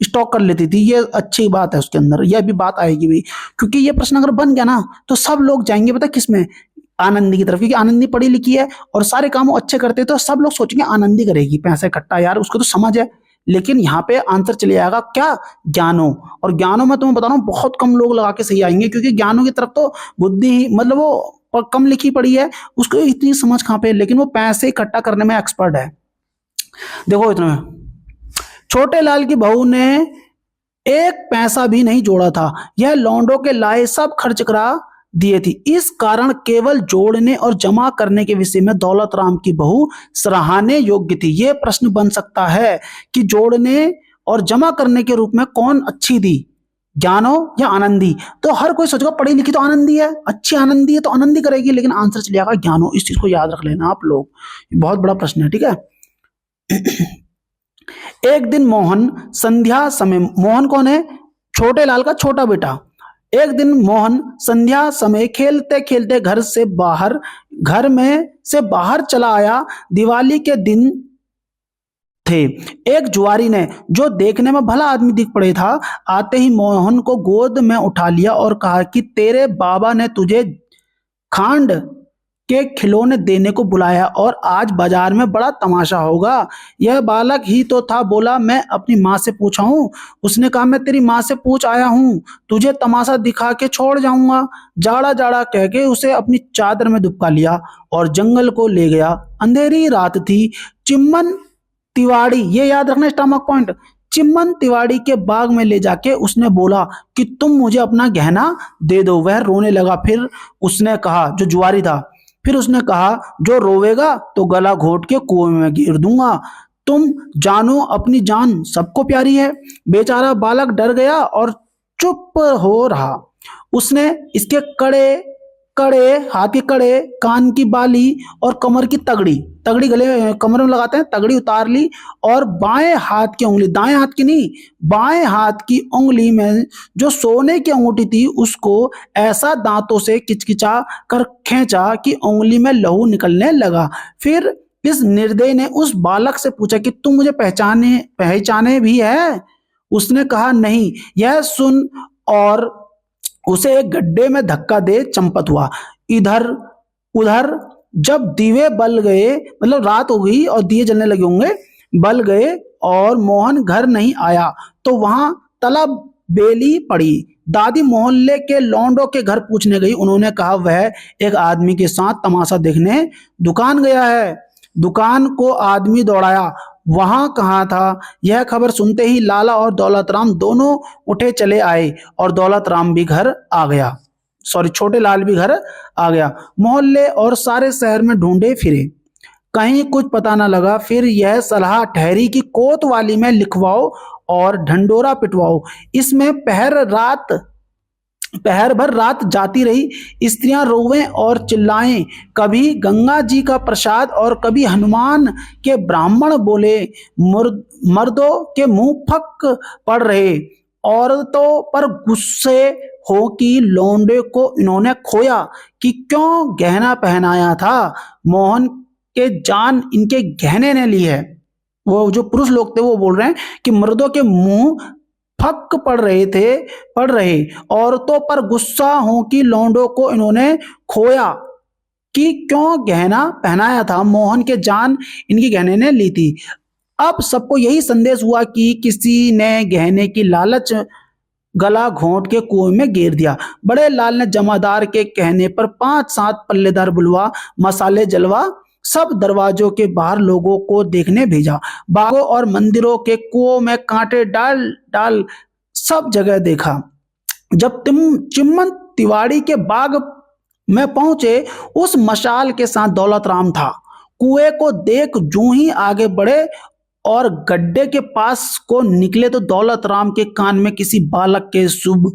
Speaker 1: स्टॉक कर लेती थी। ये अच्छी बात है उसके अंदर, यह भी बात आएगी भी, क्योंकि ये प्रश्न अगर बन गया ना तो सब लोग जाएंगे पता किस में, आनंदी की तरफ, क्योंकि आनंदी पढ़ी लिखी है और सारे काम अच्छे करते हैं, तो सब लोग सोचेंगे आनंदी करेगी पैसा इकट्ठा, यार उसको तो समझ है। लेकिन यहाँ पे आंसर चले जाएगा क्या, ज्ञानो। और ज्ञानो में तुम्हें बता रहा हूँ बहुत कम लोग लगा के सही आएंगे, क्योंकि ज्ञानो की तरफ तो बुद्धि ही, मतलब वो कम लिखी पड़ी है, उसको इतनी समझ कहाँ पे, लेकिन वो पैसे इकट्ठा करने में एक्सपर्ट है। देखो इतना में छोटे लाल की बहू ने एक पैसा भी नहीं जोड़ा था, यह लौंडों के लाए सब खर्च करा दिए थी। इस कारण केवल जोड़ने और जमा करने के विषय में दौलत राम की बहू सराहने योग्य थी। यह प्रश्न बन सकता है कि जोड़ने और जमा करने के रूप में कौन अच्छी थी, ज्ञानो या आनंदी। तो हर कोई सोचेगा पढ़ी लिखी तो आनंदी है, अच्छी आनंदी है तो आनंदी करेगी, लेकिन आंसर चले जाएगा ज्ञानो। इस चीज को याद रख लेना आप लोग, बहुत बड़ा प्रश्न है, ठीक है। एक दिन मोहन संध्या समय, मोहन कौन है, छोटे लाल का छोटा बेटा। एक दिन मोहन संध्या समय खेलते खेलते घर में से बाहर चला आया। दिवाली के दिन थे। एक जुआरी ने, जो देखने में भला आदमी दिख पड़े था, आते ही मोहन को गोद में उठा लिया और कहा कि तेरे बाबा ने तुझे खांड के खिलौने देने को बुलाया और आज बाजार में बड़ा तमाशा होगा। यह बालक ही तो था, बोला मैं अपनी माँ से पूछा हूँ। उसने कहा मैं तेरी माँ से पूछ आया हूँ, तुझे तमाशा दिखा के छोड़ जाऊंगा। जाड़ा जाड़ा कह के उसे अपनी चादर में दुबका लिया और जंगल को ले गया। अंधेरी रात थी। चिम्मन तिवाड़ी, ये याद रखना स्टमक पॉइंट, चिम्मन तिवाड़ी के बाग में ले जाके उसने बोला कि तुम मुझे अपना गहना दे दो। वह रोने लगा। फिर उसने कहा, जो जुआरी था, फिर उसने कहा जो रोवेगा तो गला घोट के कुएं में गिर दूंगा। तुम जानो अपनी जान सबको प्यारी है। बेचारा बालक डर गया और चुप हो रहा। उसने इसके कड़े कड़े, हाथ के कड़े, कान की बाली और कमर की तगड़ी, तगड़ी गले कमर में लगाते हैं, तगड़ी उतार ली और बाएं हाथ की उंगली, दाएं हाथ की नहीं, बाएं हाथ की उंगली में जो सोने की अंगूठी थी उसको ऐसा दांतों से किचकिचा कर खींचा कि उंगली में लहू निकलने लगा। फिर इस निर्दयी ने उस बालक से पूछा कि तुम मुझे पहचाने भी है? उसने कहा नहीं। यह सुन और उसे एक गड्ढे में धक्का दे चंपत हुआ। इधर उधर जब दिए बल गए, मतलब रात हो गई और दिए जलने लगे होंगे, बल गए और मोहन घर नहीं आया तो वहां तलब बेली पड़ी। दादी मोहल्ले के लौंडों के घर पूछने गई। उन्होंने कहा वह एक आदमी के साथ तमाशा देखने दुकान गया है। दुकान को आदमी दौड़ाया, वहां कहाँ था। यह खबर सुनते ही लाला और दौलत राम दोनों उठे चले आए और दौलत राम भी घर आ गया, सॉरी छोटे लाल भी घर आ गया। मोहल्ले और सारे शहर में ढूंढे फिरे, कहीं कुछ पता न लगा। फिर यह सलाह ठहरी कि कोतवाली में लिखवाओ और ढंडोरा पिटवाओ। इसमें पहर भर रात जाती रही। स्त्रियां रोवें और चिल्लाएं, कभी गंगा जी का प्रसाद और कभी हनुमान के ब्राह्मण बोले। मर्दों के मुंह फक पड़ रहे। औरतों पर गुस्से हो कि लौंडे को इन्होंने खोया कि क्यों गहना पहनाया था। मोहन के जान इनके गहने ने ली है। वो जो पुरुष लोग थे वो बोल रहे हैं कि मर्दों के मुंह फक पड़ रहे। औरतों पर गुस्सा हो कि लौंडों को इन्होंने खोया कि क्यों गहना पहनाया था। मोहन के जान इनकी गहने ने ली थी। अब सबको यही संदेश हुआ कि किसी ने गहने की लालच गला घोंट के कुएं में गिर दिया। बड़े लाल ने जमादार के कहने पर 5-7 पल्लेदार बुलवा, मसाले जलवा सब दरवाजों के बाहर लोगों को देखने भेजा। बागों और मंदिरों के कुओं में कांटे डाल डाल सब जगह देखा। जब तुम चिम्मन तिवाड़ी के बाग में पहुंचे, उस मशाल के साथ दौलत राम था। कुएं को देख जूं ही आगे बढ़े और गड्ढे के पास को निकले तो दौलत राम के कान में किसी बालक के शुभ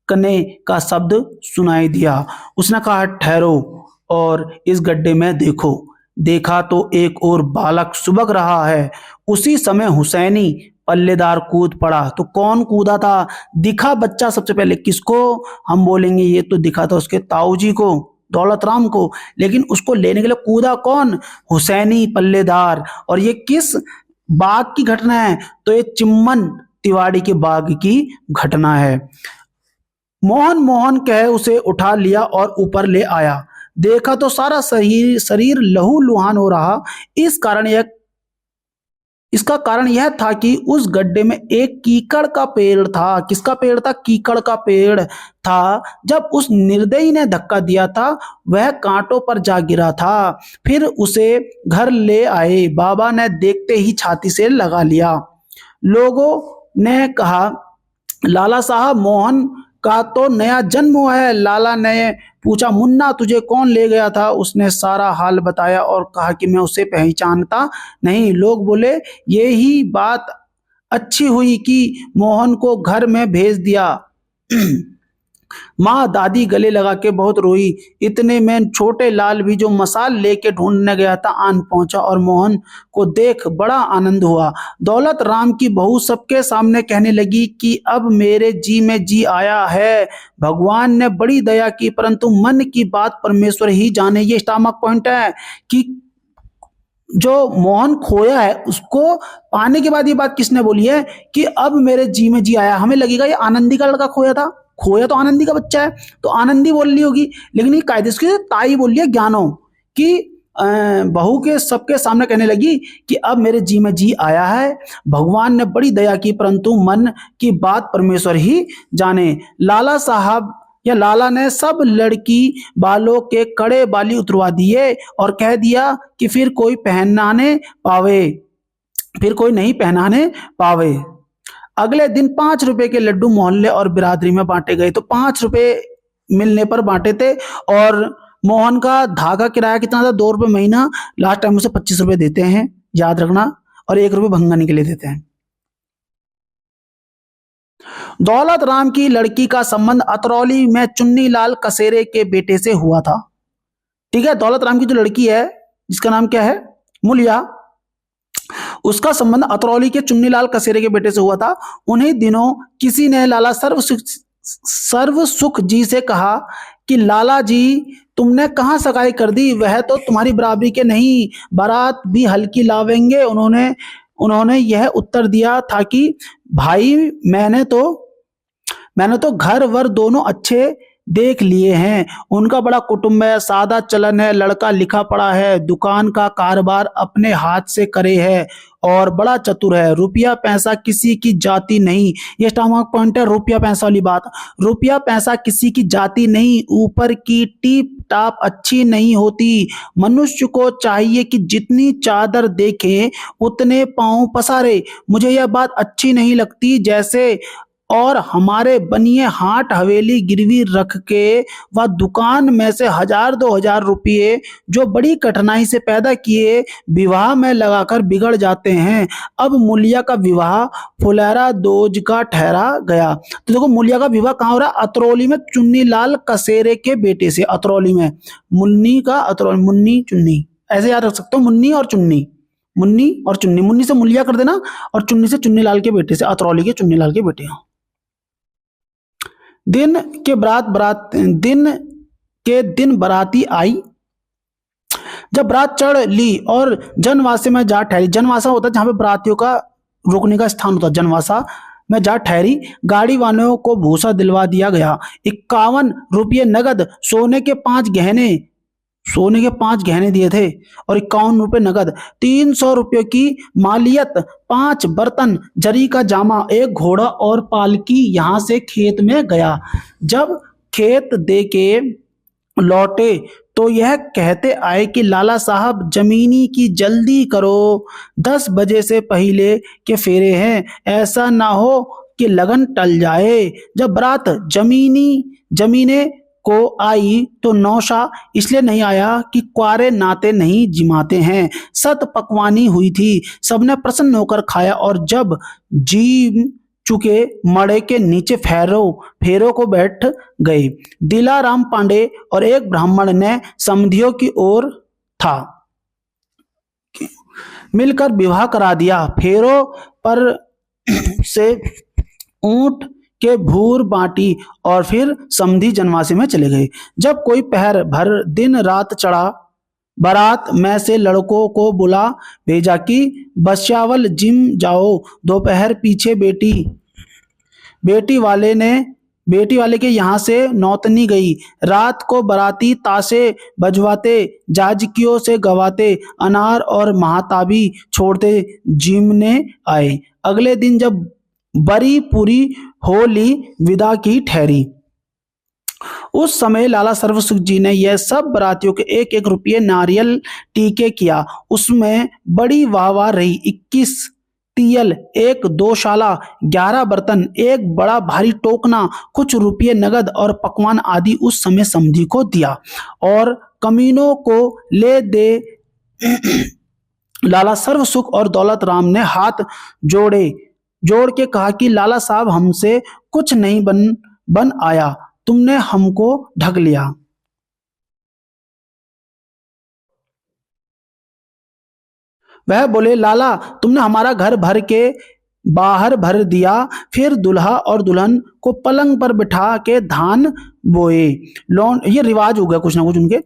Speaker 1: कने का शब्द सुनाई दिया। उसने कहा ठहरो और इस गड्ढे में देखो। देखा तो एक और बालक सुबक रहा है। उसी समय हुसैनी पल्लेदार कूद पड़ा। तो कौन कूदा था? दिखा बच्चा सबसे पहले किसको? हम बोलेंगे ये तो दिखा था उसके ताऊजी को, दौलत राम को। लेकिन उसको लेने के लिए कूदा कौन? हुसैनी पल्लेदार। और ये किस बाग की घटना है? तो ये चिम्मन तिवाड़ी के बाग की घटना है। मोहन मोहन कह उसे उठा लिया और ऊपर ले आया। देखा तो सारा शरीर लहू लुहान हो रहा। इसका कारण यह था कि उस गड्ढे में एक कीकड़ का पेड़ था। किसका पेड़ था? कीकड़ का पेड़ था। जब उस निर्दयी ने धक्का दिया था वह कांटों पर जा गिरा था। फिर उसे घर ले आए। बाबा ने देखते ही छाती से लगा लिया। लोगों ने कहा लाला साहब मोहन का तो नया जन्म हुआ है। लाला ने पूछा मुन्ना तुझे कौन ले गया था? उसने सारा हाल बताया और कहा कि मैं उसे पहचानता नहीं। लोग बोले यही बात अच्छी हुई कि मोहन को घर में भेज दिया। माँ दादी गले लगा के बहुत रोई। इतने में छोटे लाल भी जो मसाल लेके ढूंढने गया था आन पहुंचा और मोहन को देख बड़ा आनंद हुआ। दौलत राम की बहू सबके सामने कहने लगी कि अब मेरे जी में जी आया है। भगवान ने बड़ी दया की, परंतु मन की बात परमेश्वर ही जाने। ये स्टमक पॉइंट है कि जो मोहन खोया है उसको पाने के बाद ये बात किसने बोली है कि अब मेरे जी में जी आया। हमें लगेगा ये आनंदी का लड़का खोया था, खोया तो आनंदी का बच्चा है, तो आनंदी बोल रही होगी, लेकिन ये कायदे से ताई बोल रही है ज्ञानो कि बहू के सबके सामने कहने लगी कि अब मेरे जी में जी आया है, भगवान ने बड़ी दया की, परंतु मन की बात परमेश्वर ही जाने। लाला साहब या लाला ने सब लड़की बालों के कड़े बाली उतरवा दिए और कह दिया कि फिर कोई पहनाने पावे, फिर कोई नहीं पहनाने पावे। अगले दिन 5 रुपए के लड्डू मोहल्ले और बिरादरी में बांटे गए। तो 5 रुपए मिलने पर बांटे थे। और मोहन का धागा किराया कितना था, 2 रुपए महीना। लास्ट टाइम उसे 25 रुपए देते हैं, याद रखना, और 1 रुपए भंगाने के लिए देते हैं। दौलत राम की लड़की का संबंध अतरौली में चुन्नी लाल कसेरे के बेटे से हुआ था। ठीक है, दौलत राम की जो लड़की है जिसका नाम क्या है, मुलिया, उसका संबंध अतरौली के चुन्नीलाल कसेरे के बेटे से हुआ था। उन्हीं दिनों किसी ने लाला सर्व सुख जी से कहा कि लाला जी तुमने कहाँ सगाई कर दी, वह तो तुम्हारी बराबरी के नहीं, बारात भी हल्की लावेंगे। उन्होंने उन्होंने यह उत्तर दिया था कि भाई मैंने तो घर वर दोनों अच्छे देख लिए हैं। उनका बड़ा कुटुंब है, सादा चलन है, लड़का लिखा पढ़ा है, दुकान का कारोबार अपने हाथ से करे है और बड़ा चतुर है। रुपया पैसा किसी की जाति नहीं, ये स्टॉक पॉइंट है, रुपया पैसा वाली बात। रुपया पैसा किसी की जाति नहीं, ऊपर की टीप टाप अच्छी नहीं होती। मनुष्य को चाहिए कि जितनी चादर देखे उतने पांव पसारे। मुझे यह बात अच्छी नहीं लगती जैसे और हमारे बनिए हाट हवेली गिरवी रख के वह दुकान में से 1000-2000 रुपये जो बड़ी कठिनाई से पैदा किए विवाह में लगाकर बिगड़ जाते हैं। अब मुलिया का विवाह फुलेरा दोज का ठहरा गया। तो देखो मुलिया का विवाह कहाँ हो रहा है, अतरौली में चुन्नी लाल कसेरे के बेटे से। अतरौली में मुन्नी का अतरौली, मुन्नी चुन्नी ऐसे याद रख सकते हो, मुन्नी और चुन्नी, मुन्नी और चुन्नी, मुन्नी से मुलिया कर देना और चुन्नी से चुन्नी लाल के बेटे से, अतरौली के चुन्नी लाल के बेटे। दिन के दिन बाराती आई। जब बारात चढ़ ली और जनवासे में जा ठहरी, जनवासा होता है जहां पे बारातियों का रुकने का स्थान होता है, जनवासा में जा ठहरी। गाड़ी वालों को भूसा दिलवा दिया गया। 51 रुपये नगद, सोने के 5 गहने दिए थे और 51 रुपये नगद। 300 रुपये की मालियत, 5 बर्तन, जरी का जामा, एक घोड़ा और पालकी यहां से खेत में गया। जब खेत दे के लौटे तो यह कहते आए कि लाला साहब जमीनी की जल्दी करो, 10 बजे से पहले के फेरे हैं, ऐसा ना हो कि लगन टल जाए। जब बारात जमीने को आई तो नौशा इसलिए नहीं आया कि क्वारे नाते नहीं जिमाते हैं। सत पकवानी हुई थी, सबने प्रसन्न होकर खाया और जब जी चुके मड़े के नीचे फेरों को बैठ गए। दिलाराम पांडे और एक ब्राह्मण ने समधियों की ओर था मिलकर विवाह करा दिया। फेरों पर से ऊंट के भूर बांटी और फिर समधी जनवासी में चले गए। जब कोई पहर भर दिन रात चढ़ा, बारात में से लड़कों को बुला भेजा कि बस्यावल जिम जाओ। दोपहर पीछे बेटी वाले के यहाँ से नौतनी गई। रात को बाराती ताशे बजवाते, जाजकियों से गवाते, अनार और महाताबी छोड़ते जिमने आए। अगले दिन जब बरी पूरी होली विदा की ठहरी, उस समय लाला सर्वसुख जी ने यह सब बारातियों के 1-1 रुपये नारियल टीके किया। उसमें बड़ी वाहवाह रही। 21 तियल, 1 दोशाला, 11 बर्तन, एक बड़ा भारी टोकना, कुछ रुपये नगद और पकवान आदि उस समय समधी को दिया और कमीनों को ले दे। लाला सर्वसुख और दौलत राम ने हाथ जोड़ के कहा कि लाला साहब हमसे कुछ नहीं बन आया, तुमने हमको ढक लिया। वह बोले, लाला तुमने हमारा घर भर के बाहर भर दिया, फिर दूल्हा और दुल्हन को पलंग पर बिठा के धान बोए। ये रिवाज हो गया कुछ ना कुछ उनके।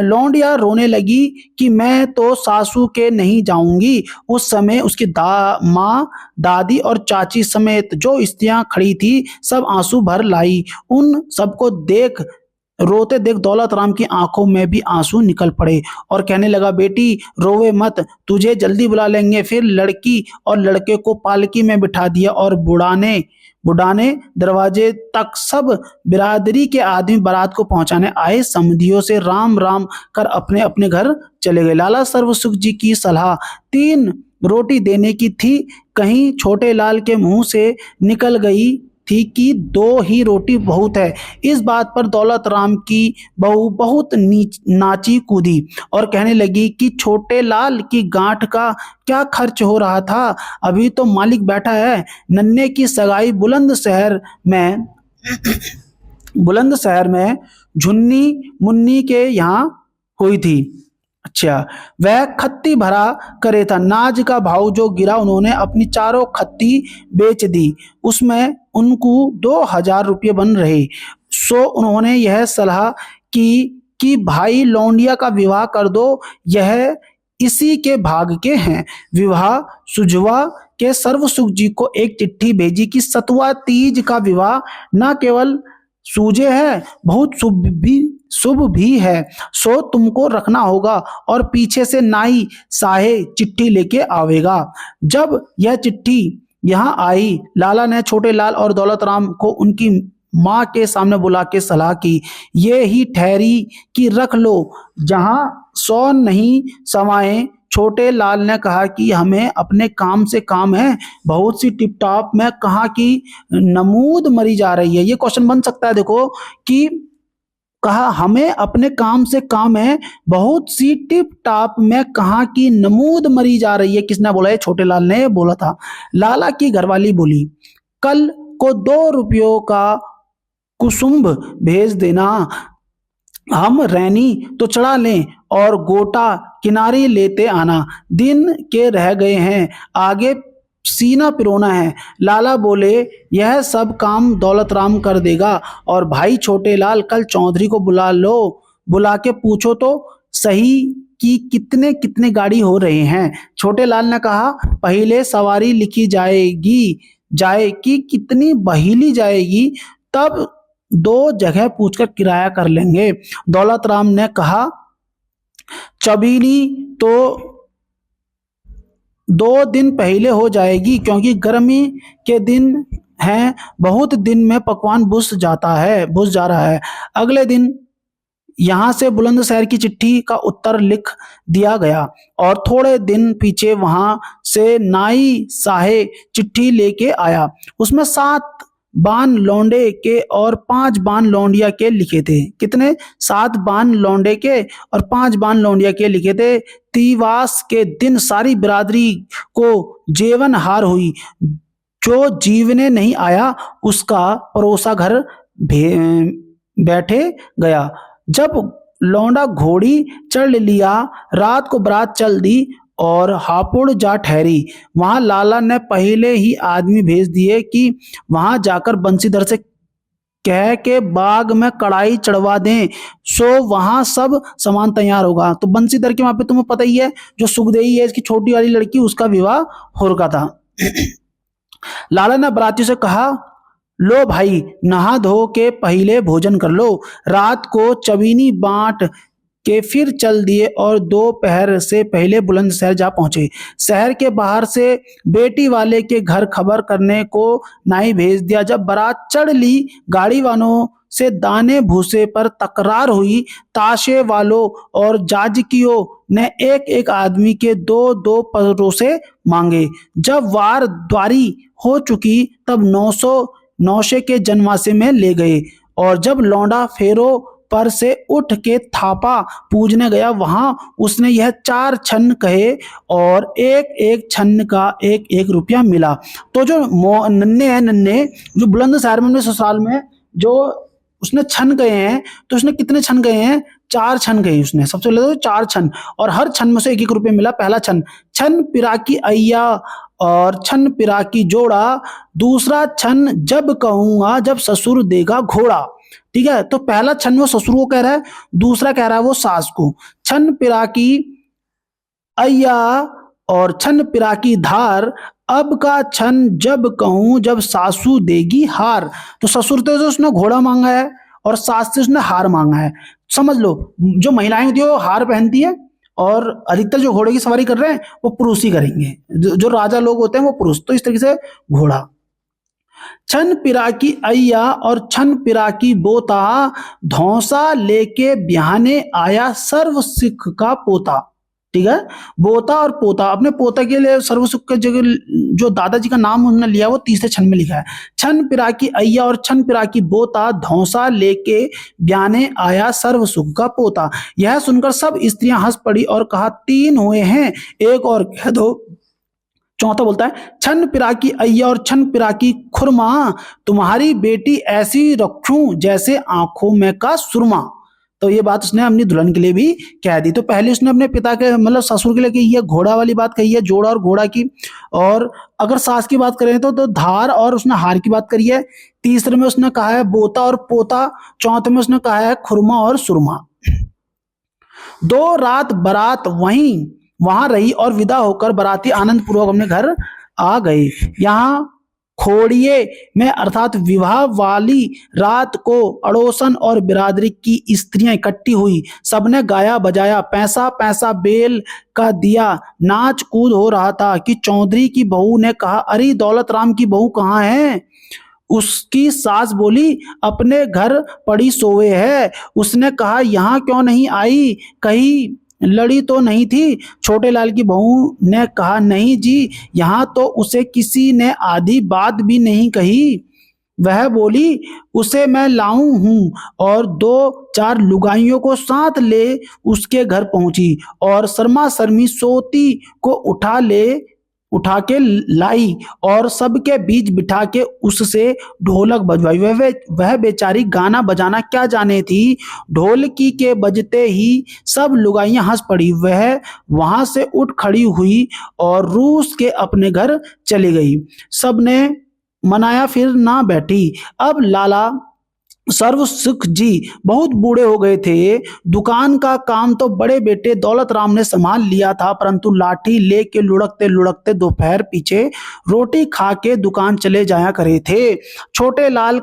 Speaker 1: लौंडिया रोने लगी कि मैं तो सासू के नहीं जाऊंगी। उस समय उसकी माँ, दादी और चाची समेत जो स्त्रियां खड़ी थी सब आंसू भर लाई। उन सबको रोते देख दौलत राम की आंखों में भी आंसू निकल पड़े और कहने लगा, बेटी रोवे मत, तुझे जल्दी बुला लेंगे। फिर लड़की और लड़के को पालकी में बिठा दिया और बुढ़ाने दरवाजे तक सब बिरादरी के आदमी बारात को पहुंचाने आए। समधियों से राम राम कर अपने अपने घर चले गए। लाला सर्वसुख जी की सलाह 3 रोटी देने की थी, कहीं छोटे लाल के मुंह से निकल गई थी कि 2 ही रोटी बहुत है। इस बात पर दौलत राम की बहू बहुत नाची कूदी और कहने लगी कि छोटे लाल की गांठ का क्या खर्च हो रहा था, अभी तो मालिक बैठा है। नन्हे की सगाई बुलंदशहर में झुन्नी मुन्नी के यहाँ हुई थी। अच्छा, वह खत्ती भरा करे था। नाज का भाव जो गिरा, उन्होंने अपनी चारों खत्ती बेच दी, उसमें उनको 2000 रुपये बन रहे। सो उन्होंने यह सलाह की कि भाई लौंडिया का विवाह कर दो, यह इसी के भाग के हैं। विवाह सुझवा के सर्वसुख जी को एक चिट्ठी भेजी कि सतुआ तीज का विवाह न केवल सूझे है, बहुत शुभ भी है, सो तुमको रखना होगा। और पीछे से नाई साहे चिट्ठी लेके आवेगा। जब यह चिट्ठी यहाँ आई, लाला ने छोटे लाल और दौलत राम को उनकी माँ के सामने बुला के सलाह की, ये ही ठहरी कि रख लो, जहां 100 नहीं समाए। छोटे लाल ने कहा कि हमें अपने काम से काम है, बहुत सी टिप टॉप में कहा कि नमूद मरी जा रही है। ये क्वेश्चन बन सकता है, देखो कि कहा हमें अपने काम से काम है, बहुत सी टिप टॉप में कहा कि नमूद मरी जा रही है। किसने बोला है? छोटे लाल ने बोला था। लाला की घरवाली बोली, कल को 2 रुपयों का कुसुम्भ भेज देना, हम रैनी तो चढ़ा लें और गोटा किनारी लेते आना, दिन के रह गए हैं, आगे सीना पिरोना है। लाला बोले, यह सब काम दौलत राम कर देगा। और भाई छोटे लाल, कल चौधरी को बुला के पूछो तो सही कि कितने कितने गाड़ी हो रहे हैं। छोटे लाल ने कहा, पहले सवारी लिखी जाए कि कितनी बहीली जाएगी, तब 2 जगह पूछकर किराया कर लेंगे। दौलत राम ने कहा, चबीनी तो 2 दिन पहले हो जाएगी, क्योंकि गर्मी के दिन हैं, बहुत दिन में पकवान बुझ जा रहा है। अगले दिन यहाँ से बुलंदशहर की चिट्ठी का उत्तर लिख दिया गया और थोड़े दिन पीछे वहां से नाई साहे चिट्ठी लेके आया। उसमें 7 बान लौंडे के और 5 बान लौंडिया के लिखे थे। कितने? 7 बान लौंडे के और 5 बान लौंडिया के लिखे थे। तिवास के दिन सारी बिरादरी को जेवन हार हुई। जो जीवने नहीं आया उसका परोसा घर बैठे गया। जब लौंडा घोड़ी चढ़ लिया, रात को बारात चल दी और हापुड़ जा ठहरी। वहां लाला ने पहले ही आदमी भेज दिए कि वहां जाकर बंसीधर से कह के बाग में कढ़ाई चढ़वा दें, सो वहां सब सामान तैयार होगा। तो बंसीधर के वहां पे तुम्हें पता ही है, जो सुखदेई है इसकी छोटी वाली लड़की, उसका विवाह हो रखा था। लाला ने बरातियों से कहा, लो भाई, नहा धो के पहले भोजन कर लो। रात को चवीनी बांट के फिर चल दिए और दोपहर से पहले बुलंदशहर जा पहुंचे। शहर के बाहर से बेटी वाले के घर खबर करने को नाई भेज दिया। जब बारात चढ़ ली, गाड़ी वालों से दाने भूसे पर तकरार हुई। ताशे वालों और जाजकियों ने एक एक आदमी के 2-2 परोसे मांगे। जब वार द्वारी हो चुकी, तब 900 के जनवासे में ले गए। और जब लौंडा फेरों पर से उठ के थापा पूजने गया, वहां उसने यह 4 छन्न कहे और एक एक छन्न का 1-1 रुपया मिला। तो जो नन्हे जो बुलंदशहर में अपने ससुराल में जो उसने छन गए हैं, तो उसने कितने छन गए हैं? 4 छन गए उसने। सबसे पहले तो 4 छन, और हर छन में से 1-1 रुपये मिला। पहला छन पिराकी अय्या और छन पिरा की जोड़ा, दूसरा छन जब कहूंगा जब ससुर देगा घोड़ा। ठीक है, तो पहला छन वो ससुर को कह रहा है, दूसरा कह रहा है वो सास को। छन पिरा की अय्या और छन पिरा की धार, अब का छन जब कहूं जब सासू देगी हार। तो ससुर से उसने घोड़ा मांगा है और सास से उसने हार मांगा है। समझ लो, जो महिलाएं होती है वो हार पहनती है और अधिकतर जो घोड़े की सवारी कर रहे हैं वो पुरुष ही करेंगे, जो राजा लोग होते हैं वो पुरुष। तो इस तरीके से घोड़ा। छन पिरा की अय्या और छन पिरा की बोता, धौसा लेके ब्याहने आया सर्व सिख का पोता। ठीक है, बोता और पोता, अपने पोता के लिए सर्व सुख के जगह जो दादाजी का नाम उन्होंने लिया वो तीसरे छन में लिखा है। छन पिरा की अय्या और छन पिरा की बोता, धौसा लेके ब्याहने आया सर्व सुख का पोता। यह सुनकर सब स्त्रियां हंस पड़ी और कहा, तीन हुए हैं, एक और कह दो। चौथा बोलता है, छन पिरा की अय्या और छन पिरा की खुरमा, तुम्हारी बेटी ऐसी रखूं जैसे आंखों में का सुरमा। तो ये बात उसने अपनी दुल्हन के लिए भी कह दी। तो पहले उसने अपने पिता के मतलब ससुर के लिए कही है, घोड़ा वाली बात कही है, जोड़ा और घोड़ा की। और अगर सास की बात करें तो धार और उसने हार की बात करी है। तीसरे में उसने कहा है बोता और पोता। चौथे में उसने कहा है खुरमा और सुरमा। 2 रात बारात वहां रही और विदा होकर बाराती आनंद पूर्वक अपने घर आ गए। यहाँ खोड़िए में अर्थात विवाह वाली रात को अड़ोसन और बिरादरी की स्त्रियां इकट्ठी हुई। सबने गाया बजाया, पैसा पैसा बेल का दिया, नाच कूद हो रहा था कि चौधरी की बहू ने कहा, अरे दौलत राम की बहू कहाँ है? उसकी सास बोली, अपने घर पड़ी सोए है। उसने कहा, यहाँ क्यों नहीं आई? कहीं लड़ी तो नहीं थी? छोटे लाल की बहू ने कहा, नहीं जी, यहाँ तो उसे किसी ने आधी बात भी नहीं कही। वह बोली, उसे मैं लाऊं हूं, और 2-4 लुगाइयों को साथ ले उसके घर पहुंची और शर्मा शर्मी सोती को उठा के लाई और सबके बीच बिठा के उससे ढोलक बजवाई। वह बेचारी गाना बजाना क्या जाने थी। ढोलकी के बजते ही सब लुगाइयां हंस पड़ी। वह वहां से उठ खड़ी हुई और रूस के अपने घर चली गई। सबने मनाया फिर ना बैठी। अब लाला सर्व सुख जी बहुत बूढ़े हो गए थे। दुकान का काम तो बड़े बेटे दौलत राम ने संभाल लिया था, परंतु लाठी लेके लुढ़कते लुढ़कते दोपहर पीछे रोटी खा के दुकान चले जाया करे थे। छोटे लाल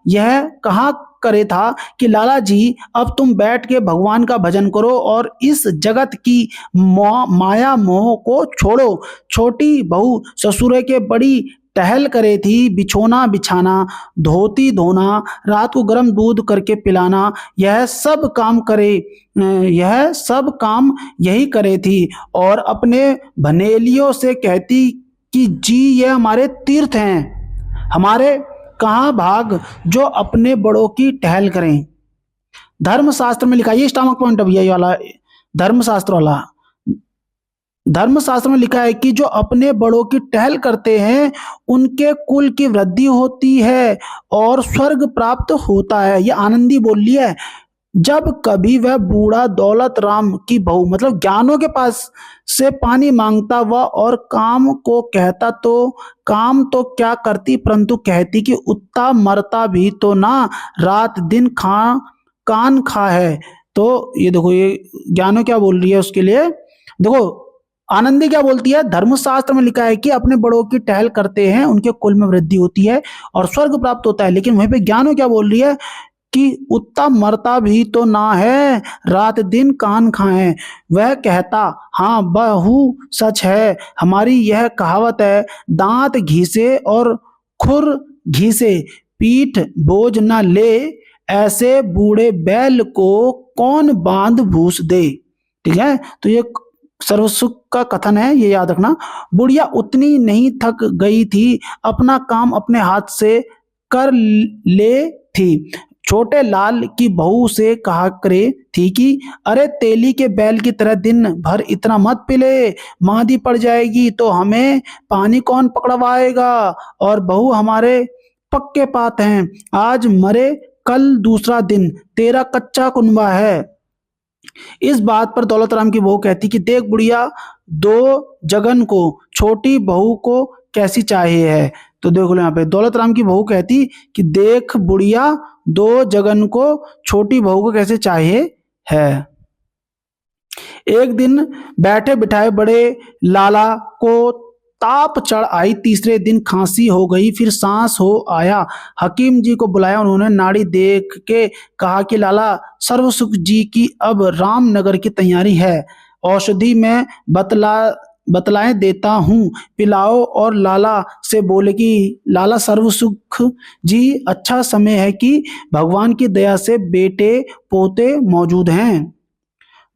Speaker 1: यह कहा करे था कि लाला जी, अब तुम बैठ के भगवान का भजन करो और इस जगत की माया मोह को छोड़ो। छोटी बहू ससुरे के बड़ी टहल करे थी, बिछोना बिछाना, धोती धोना, रात को गर्म दूध करके पिलाना, यह सब काम यही करे थी। और अपने भनेलियों से कहती कि जी, ये हमारे तीर्थ हैं, हमारे कहाँ भाग जो अपने बड़ों की टहल करें। धर्मशास्त्र में लिखा, ये स्टॉमक पॉइंट अब यही वाला धर्मशास्त्र वाला। धर्मशास्त्र में लिखा है कि जो अपने बड़ों की टहल करते हैं उनके कुल की वृद्धि होती है और स्वर्ग प्राप्त होता है। ये आनंदी बोल रही है। जब कभी वह बूढ़ा दौलत राम की बहू मतलब ज्ञानों के पास से पानी मांगता वह और काम को कहता तो काम तो क्या करती, परंतु कहती कि उत्ता मरता भी तो ना, रात दिन कान खा है। तो ये देखो, ये ज्ञानों क्या बोल रही है उसके लिए। देखो आनंदी क्या बोलती है, धर्मशास्त्र में लिखा है कि अपने बड़ों की टहल करते हैं उनके कुल में वृद्धि होती है और स्वर्ग प्राप्त होता है। लेकिन वहीं पे ज्ञानों क्या बोल रही है कि उत्ता मरता भी तो ना है, रात दिन कान खाए। वह कहता, हाँ बहु सच है, हमारी यह कहावत है, दांत घिसे और खुर घिसे पीठ बोझ न ले, ऐसे बूढ़े बैल को कौन बांध भूस दे। ठीक है, तो ये सर्वसुख का कथन है, ये याद रखना। बुढ़िया उतनी नहीं थक गई थी, अपना काम अपने हाथ से कर ले थी। छोटे लाल की बहू से कहा करे थी कि अरे तेली के बैल की तरह दिन भर इतना मत पिले, मादी पड़ जाएगी तो हमें पानी कौन पकड़वाएगा। और बहू हमारे पक्के पात हैं, आज मरे कल दूसरा दिन, तेरा कच्चा कुनबा है। इस बात पर दौलत राम की बहू कहती कि देख बुढ़िया, दो जगन को छोटी बहू को कैसी चाहिए है। तो देख लो यहाँ पे दौलत राम की बहू कहती कि देख बुढ़िया, दो जगन को छोटी बहू को कैसे चाहिए है। एक दिन बैठे बिठाए बड़े लाला को ताप चढ़ आई, तीसरे दिन खांसी हो गई, फिर सांस हो आया। हकीम जी को बुलाया, उन्होंने नाड़ी देख के कहा कि लाला सर्वसुख जी की अब रामनगर की तैयारी है, औषधि में बतलाए देता हूँ, पिलाओ। और लाला से बोले कि लाला सर्वसुख जी, अच्छा समय है कि भगवान की दया से बेटे पोते मौजूद हैं।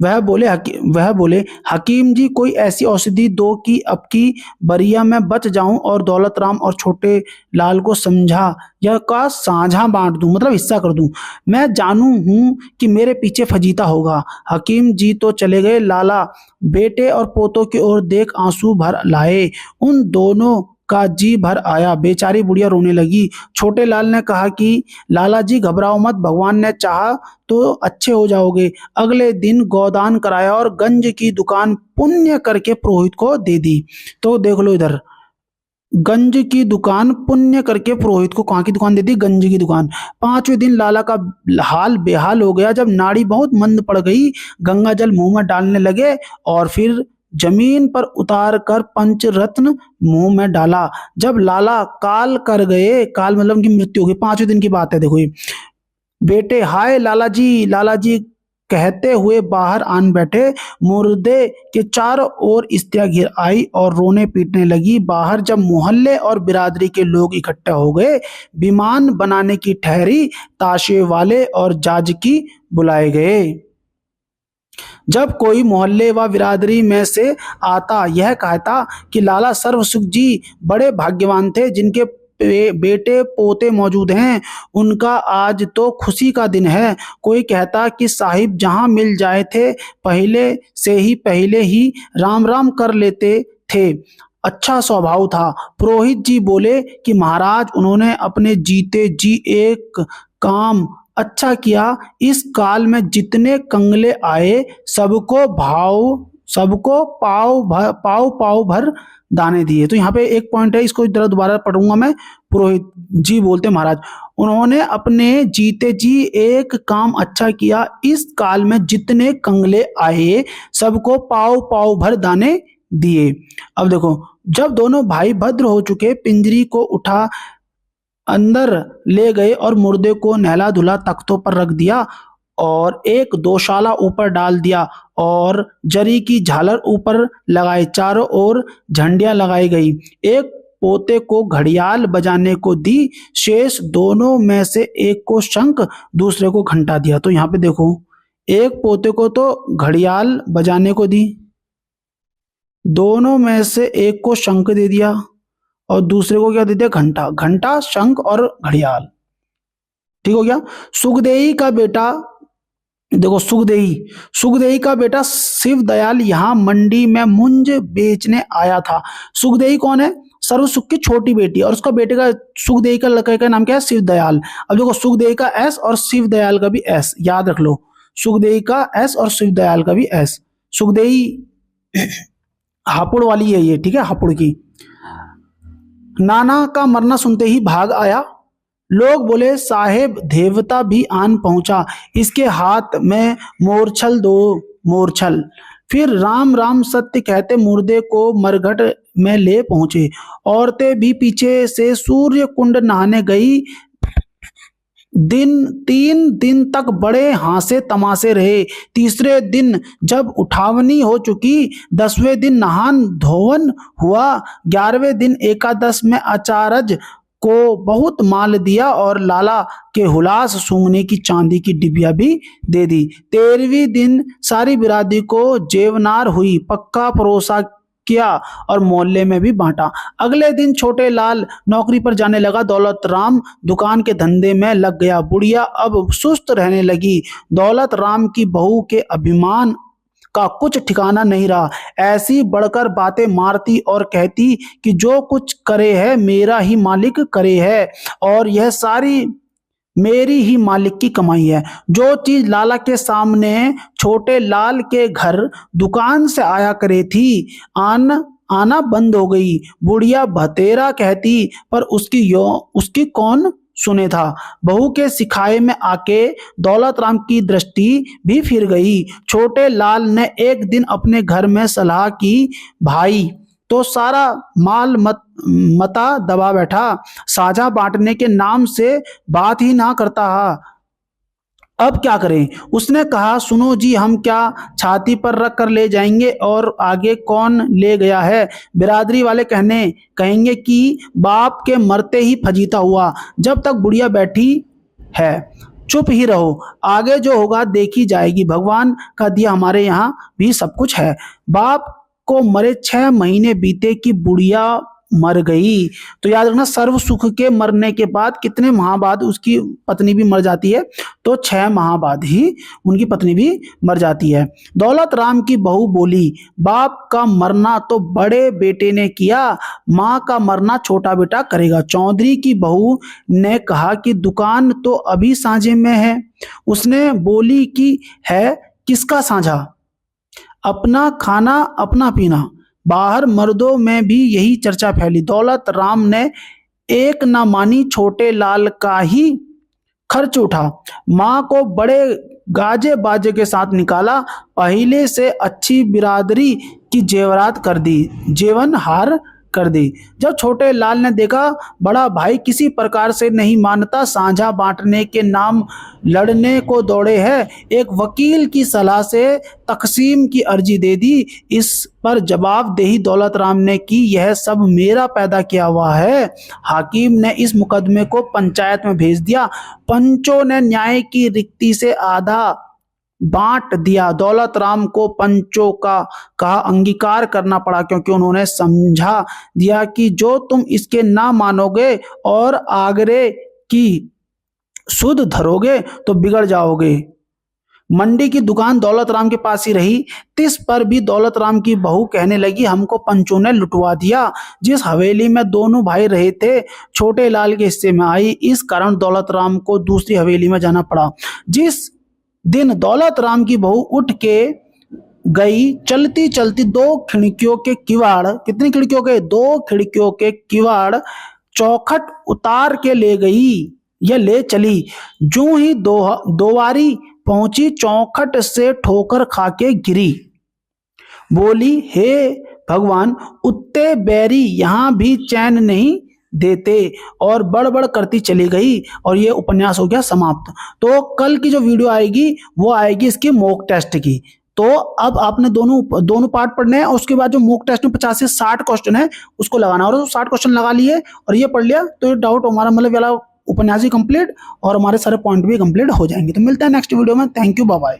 Speaker 1: वह बोले हकीम जी, कोई ऐसी औषधि दो कि अब की बरिया में बच जाऊं और दौलत राम और छोटे लाल को समझा या का साझा बांट दूं, मतलब हिस्सा कर दूं। मैं जानू हूं कि मेरे पीछे फजीता होगा। हकीम जी तो चले गए। लाला बेटे और पोतों की ओर देख आंसू भर लाए। उन दोनों का जी भर आया। बेचारी बुढ़िया रोने लगी। छोटे लाल ने कहा कि लाला जी घबराओ मत, भगवान ने चाहा तो अच्छे हो जाओगे। अगले दिन गोदान कराया और गंज की दुकान पुण्य करके पुरोहित को दे दी। तो देख लो इधर, गंज की दुकान पुण्य करके पुरोहित को कहाँ की दुकान दे दी, गंज की दुकान। पांचवें दिन लाला का हाल बेहाल हो गया। जब नाड़ी बहुत मंद पड़ गई, गंगा जल मुंह में डालने लगे और फिर जमीन पर उतार कर पंचरत्न मुंह में डाला। जब लाला काल कर गए, काल मतलब उनकी मृत्यु हो गई, पांचवें दिन की बात है। देखो ये बेटे हाय लाला जी कहते हुए बाहर आन बैठे। मुर्दे के चारों ओर स्त्रियां घिर आई और रोने पीटने लगी। बाहर जब मोहल्ले और बिरादरी के लोग इकट्ठा हो गए, विमान बनाने की ठहरी, ताशे वाले और जाजकी बुलाए गए। जब कोई मोहल्ले व बिरादरी में से आता, यह कहता कि लाला सर्वसुख जी बड़े भाग्यवान थे, जिनके बेटे पोते मौजूद हैं, उनका आज तो खुशी का दिन है। कोई कहता कि साहिब जहां मिल जाए थे, पहले ही राम राम कर लेते थे, अच्छा स्वभाव था। पुरोहित जी बोले कि महाराज, उन्होंने अपने जीते जी एक काम अच्छा किया। इस काल में जितने कंगले आए, सबको पाव भर दाने दिए। तो यहाँ पे एक पॉइंट है, इसको जरा दोबारा पढ़ूंगा मैं। पुरोहित जी बोलते महाराज, उन्होंने अपने जीते जी एक काम अच्छा किया। इस काल में जितने कंगले आए, सबको पाव पाव भर दाने दिए। अब देखो, जब दोनों भाई भद्र हो चुके, पिंजरी को उठा अंदर ले गए और मुर्दे को नहला धुला तख्तों पर रख दिया और एक दोशाला ऊपर डाल दिया और जरी की झालर ऊपर लगाए। चारों ओर झंडियां लगाई गई। एक पोते को घड़ियाल बजाने को दी। शेष दोनों में से एक को शंख, दूसरे को घंटा दिया। तो यहाँ पे देखो, एक पोते को तो घड़ियाल बजाने को दी, दोनों में से एक को शंख दे दिया और दूसरे को क्या दे दिया, घंटा। घंटा, शंख और घड़ियाल, ठीक हो गया। सुखदेही का बेटा, देखो सुखदेही का बेटा शिव दयाल यहाँ मंडी में मुंज बेचने आया था। सुखदेही कौन है, सर्वसुख की छोटी बेटी, और उसका बेटे का, सुखदेही का लड़के का नाम क्या है, शिव दयाल। अब देखो, सुखदेही का एस और शिव दयाल का भी एस, याद रख लो, सुखदेही का एस और शिव दयाल का भी एस। सुखदेही हापुड़ वाली है ये, ठीक है, हापुड़ की। नाना का मरना सुनते ही भाग आया। लोग बोले साहेब देवता भी आन पहुंचा, इसके हाथ में मोरछल दो, मोरछल। फिर राम राम सत्य कहते मुर्दे को मरघट में ले पहुंचे। औरतें भी पीछे से सूर्य कुंड नहाने गई। 3 दिन तक बड़े हासे तमाशे रहे। तीसरे दिन जब उठावनी हो चुकी, 10वें दिन नहान धोवन हुआ। 11वें दिन एकादश में आचार्य को बहुत माल दिया और लाला के हुलास सूंघने की चांदी की डिबिया भी दे दी। 13वें दिन सारी बिरादरी को जेवनार हुई, पक्का परोसा किया और मोहल्ले में भी बांटा। अगले दिन छोटे लाल नौकरी पर जाने लगा। दौलत राम दुकान के धंधे में लग गया। बुढ़िया अब सुस्त रहने लगी। दौलत राम की बहू के अभिमान का कुछ ठिकाना नहीं रहा। ऐसी बढ़कर बातें मारती और कहती कि जो कुछ करे है मेरा ही मालिक करे है, और यह सारी मेरी ही मालिक की कमाई है। जो चीज लाला के सामने छोटे लाल के घर दुकान से आया करे थी, आना बंद हो गई। बुढ़िया भतेरा कहती, पर उसकी कौन सुने था। बहू के सिखाए में आके दौलत राम की दृष्टि भी फिर गई। छोटे लाल ने एक दिन अपने घर में सलाह की, भाई तो सारा माल मता दबा बैठा, साझा बांटने के नाम से बात ही ना करता। अब क्या करें। उसने कहा, सुनो जी, हम क्या छाती पर रख कर ले जाएंगे और आगे कौन ले गया है। बिरादरी वाले कहेंगे कि बाप के मरते ही फजीता हुआ। जब तक बुढ़िया बैठी है चुप ही रहो, आगे जो होगा देखी जाएगी। भगवान का दिया हमारे यहाँ भी सब कुछ है। बाप को मरे 6 महीने बीते कि बुढ़िया मर गई। तो याद रखना, सर्व सुख के मरने के बाद कितने माह बाद उसकी पत्नी भी मर जाती है, तो 6 माह बाद ही उनकी पत्नी भी मर जाती है। दौलत राम की बहू बोली, बाप का मरना तो बड़े बेटे ने किया, माँ का मरना छोटा बेटा करेगा। चौधरी की बहू ने कहा कि दुकान तो अभी साझे में है। उसने बोली कि है किसका साझा, अपना खाना अपना पीना। बाहर मर्दों में भी यही चर्चा फैली। दौलत राम ने एक न मानी, छोटे लाल का ही खर्च उठा। माँ को बड़े गाजे बाजे के साथ निकाला। पहले से अच्छी बिरादरी की जेवरात कर दी, जेवन हार कर दी। जब छोटे लाल ने देखा बड़ा भाई किसी प्रकार से नहीं मानता, साझा बांटने के नाम लड़ने को दौड़े है, एक वकील की सलाह से तकसीम की अर्जी दे दी। इस पर जवाबदेही दौलत राम ने की, यह सब मेरा पैदा किया हुआ है। हाकिम ने इस मुकदमे को पंचायत में भेज दिया। पंचों ने न्याय की रिक्ति से आधा बांट दिया। दौलत राम को पंचों का अंगीकार करना पड़ा, क्योंकि उन्होंने समझा दिया कि जो तुम इसके ना मानोगे और आगरे की सुध धरोगे तो बिगड़ जाओगे। मंडी की दुकान दौलत राम के पास ही रही। तिस पर भी दौलत राम की बहू कहने लगी, हमको पंचों ने लुटवा दिया। जिस हवेली में दोनों भाई रहे थे छोटे लाल के हिस्से में आई, इस कारण दौलत राम को दूसरी हवेली में जाना पड़ा। जिस दिन दौलत राम की बहू उठ के गई, चलती चलती 2 खिड़कियों के किवाड़, कितनी खिड़कियों के, 2 खिड़कियों के किवाड़ चौखट उतार के ले गई या ले चली। जो ही दोवारी पहुंची, चौखट से ठोकर खा के गिरी। बोली, हे भगवान, उत्ते बैरी यहाँ भी चैन नहीं देते, और बड़बड़ करती चली गई। और ये उपन्यास हो गया समाप्त। तो कल की जो वीडियो आएगी वो आएगी इसकी मॉक टेस्ट की। तो अब आपने दोनों पार्ट पढ़ने हैं, और उसके बाद जो मॉक टेस्ट में 50 से 60 क्वेश्चन है उसको लगाना, और 60 क्वेश्चन लगा लिए और ये पढ़ लिया तो ये डाउट हमारा मतलब वाला उपन्यास भी कंप्लीट और हमारे सारे पॉइंट भी कंप्लीट हो जाएंगे। तो मिलते हैं नेक्स्ट वीडियो में। Thank you, bye bye.